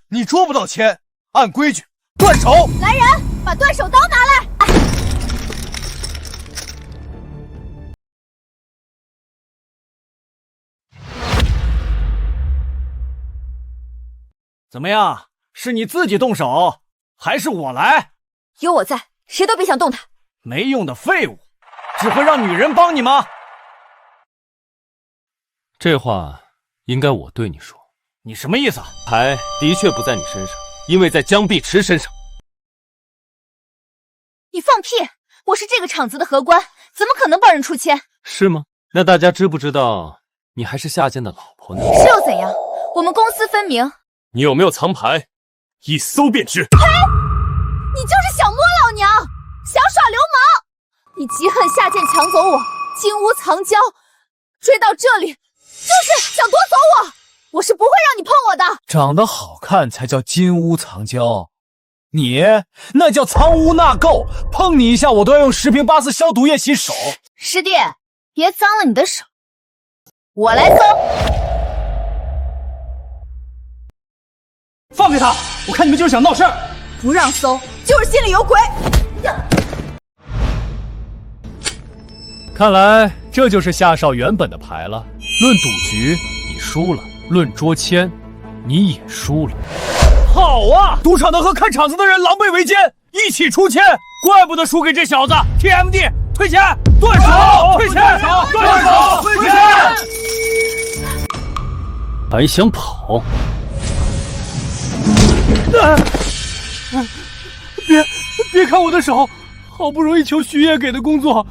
你捉不到签，按规矩断手。来人，把断手刀拿来。怎么样？是你自己动手，还是我来？有我在，谁都别想动他。没用的废物，只会让女人帮你吗？这话应该我对你说。你什么意思？牌的确不在你身上，因为在江碧池身上。你放屁！我是这个厂子的荷官，怎么可能帮人出签？是吗？那大家知不知道你还是夏剑的老婆呢？是又怎样？我们公私分明。你有没有藏牌？一搜便知。呸！你就是想摸老娘，想耍流氓！你记恨夏剑抢走我金屋藏娇，追到这里就是想夺走我，我是不会让你碰我的。长得好看才叫金屋藏娇，你那叫藏污纳垢，碰你一下我都要用10瓶8四消毒液洗手。师弟，别脏了你的手，我来搜。放开他！我看你们就是想闹事儿。不让搜，就是心里有鬼。看来这就是夏少原本的牌了。论赌局，你输了；论捉签，你也输了。好啊！赌场的和看场子的人狼狈为奸，一起出签，怪不得输给这小子。TMD， 退钱，断手，退钱，断手，退钱。还想跑？别看我的手，好不容易求徐烨给的工作，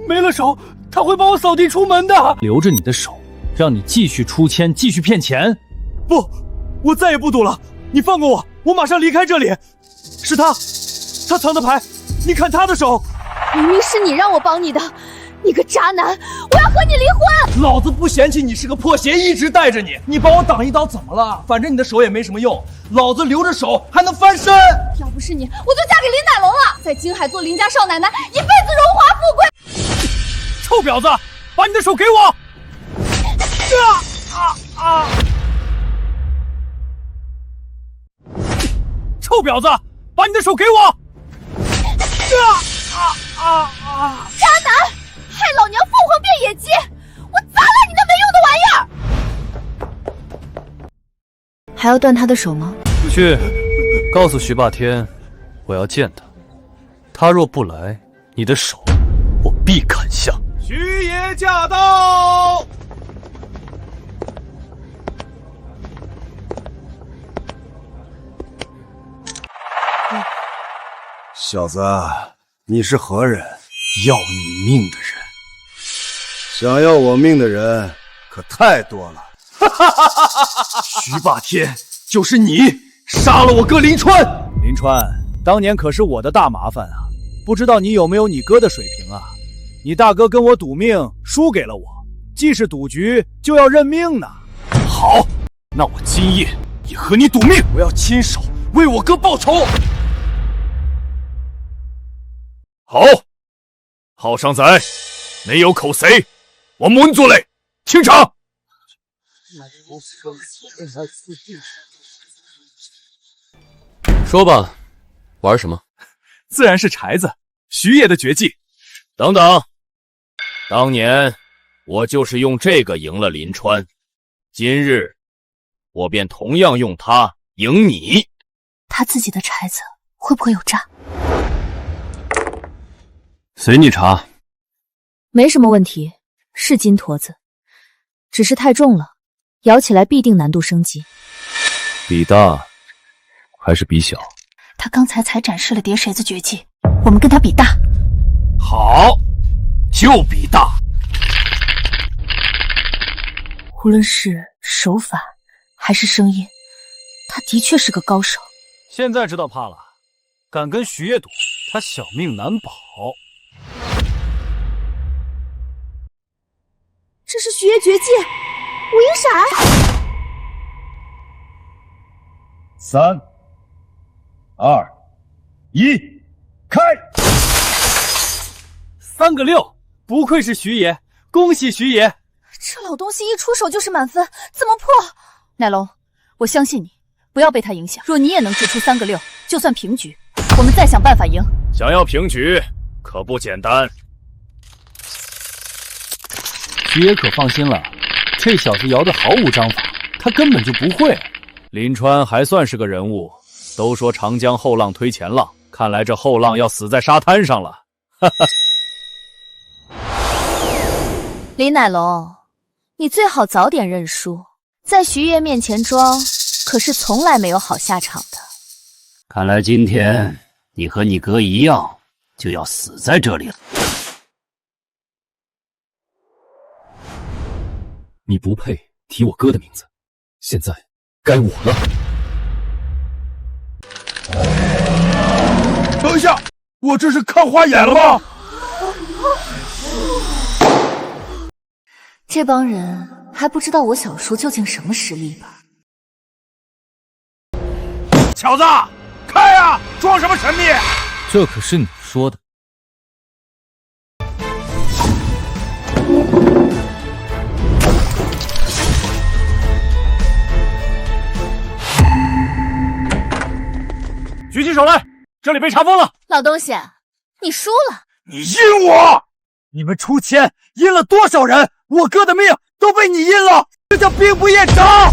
没了手他会把我扫地出门的。留着你的手，让你继续出签，继续骗钱。不，我再也不赌了，你放过我，我马上离开这里。是他藏的牌，你看他的手。明明是你让我帮你的，你个渣男，我要和你离婚！老子不嫌弃你是个破鞋，一直带着你，你帮我挡一刀怎么了？反正你的手也没什么用，老子留着手还能翻身。要不是你，我就嫁给林乃龙了，在京海做林家少奶奶，一辈子荣华富贵。臭婊子，把你的手给我！臭婊子，把你的手给我！渣男，害老娘凤凰变野鸡！我砸烂你那没用的玩意儿！还要断他的手吗？去，告诉徐霸天，我要见他。他若不来，你的手我必砍下。徐爷驾到！小子，你是何人？要你命的人。想要我命的人可太多了。徐霸天，就是你杀了我哥林川！林川，当年可是我的大麻烦啊！不知道你有没有你哥的水平啊？你大哥跟我赌命，输给了我，既是赌局，就要认命呢。好，那我今夜也和你赌命，我要亲手为我哥报仇。好，好上仔，没有口谁，我满足你，清场。说吧，玩什么？自然是柴子，徐爷的绝技。等等，当年我就是用这个赢了林川，今日我便同样用它赢你。他自己的柴子会不会有诈？随你查。没什么问题，是金坨子，只是太重了，摇起来必定难度升级。比大还是比小？他刚才才展示了叠骰子绝技，我们跟他比大。好，就比大。无论是手法还是声音，他的确是个高手。现在知道怕了，敢跟徐爷赌，他小命难保。这是徐爷绝技，无影闪。3、2、1，开！3个6，不愧是徐爷，恭喜徐爷！这老东西一出手就是满分，怎么破？奶龙，我相信你，不要被他影响。若你也能掷出3个6，就算平局，我们再想办法赢。想要平局，可不简单。徐爷可放心了，这小子摇得毫无章法，他根本就不会。林川还算是个人物，都说长江后浪推前浪，看来这后浪要死在沙滩上了。哈哈。林乃龙，你最好早点认输，在徐爷面前装，可是从来没有好下场的。看来今天你和你哥一样，就要死在这里了。你不配提我哥的名字，现在该我了。等一下，我这是看花眼了吗？这帮人还不知道我小叔究竟什么实力吧？小子，开呀！装什么神秘？这可是你说的。举起手来，这里被查封了。老东西，你输了。你阴我！你们出钱阴了多少人？我哥的命都被你阴了，这叫兵不厌诈！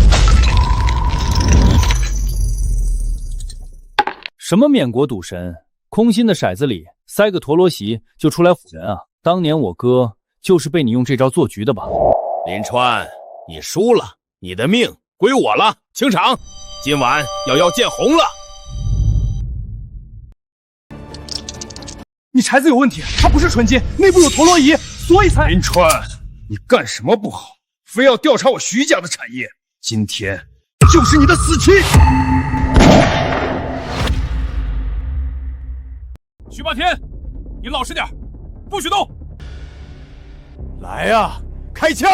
什么缅国赌神，空心的骰子里塞个陀螺席就出来唬人啊！当年我哥就是被你用这招做局的吧？林川，你输了，你的命归我了，清场。今晚要见红了。你柴子有问题，它不是纯金，内部有陀螺仪，所以才……林川，你干什么不好，非要调查我徐家的产业？今天就是你的死期！徐霸天，你老实点，不许动！来呀，开枪！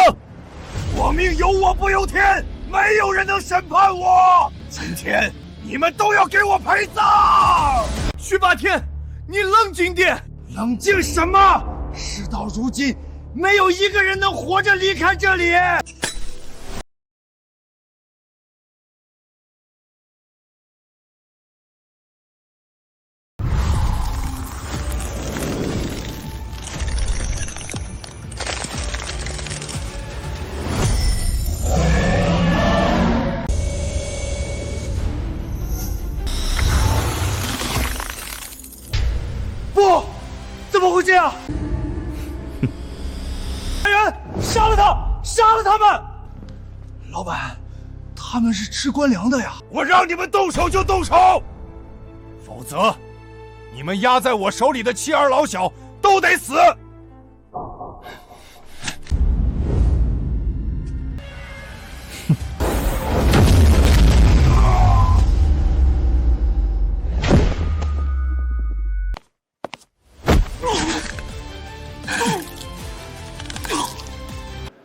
我命由我不由天，没有人能审判我。今天你们都要给我陪葬！徐霸天，你冷静点！冷静什么？事到如今，没有一个人能活着离开这里。呀！来人，杀了他！杀了他们！老板，他们是吃官粮的呀！我让你们动手就动手，否则你们压在我手里的妻儿老小都得死！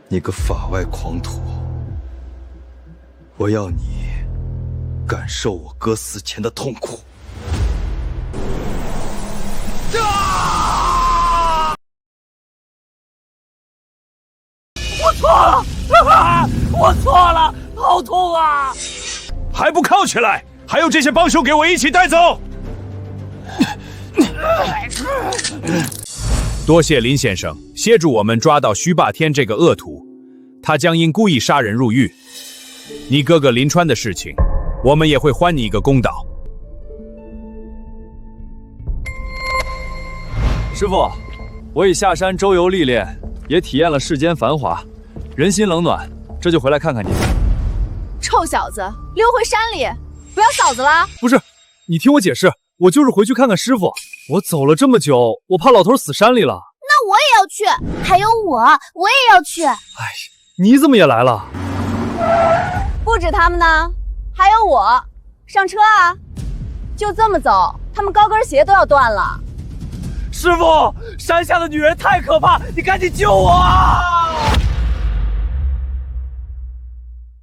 你个法外狂徒！我要你感受我哥死前的痛苦。我错了，我错了，好痛啊！还不铐起来！还有这些帮凶，给我一起带走！多谢林先生协助我们抓到徐霸天这个恶徒，他将因故意杀人入狱。你哥哥林川的事情，我们也会还你一个公道。师傅，我已下山周游历练，也体验了世间繁华，人心冷暖，这就回来看看你。臭小子，溜回山里，不要嫂子啦！不是，你听我解释，我就是回去看看师傅。我走了这么久，我怕老头死山里了。那我也要去，还有我也要去。你怎么也来了？不止他们呢，还有我。上车啊！就这么走，他们高跟鞋都要断了。师傅，山下的女人太可怕，你赶紧救我啊！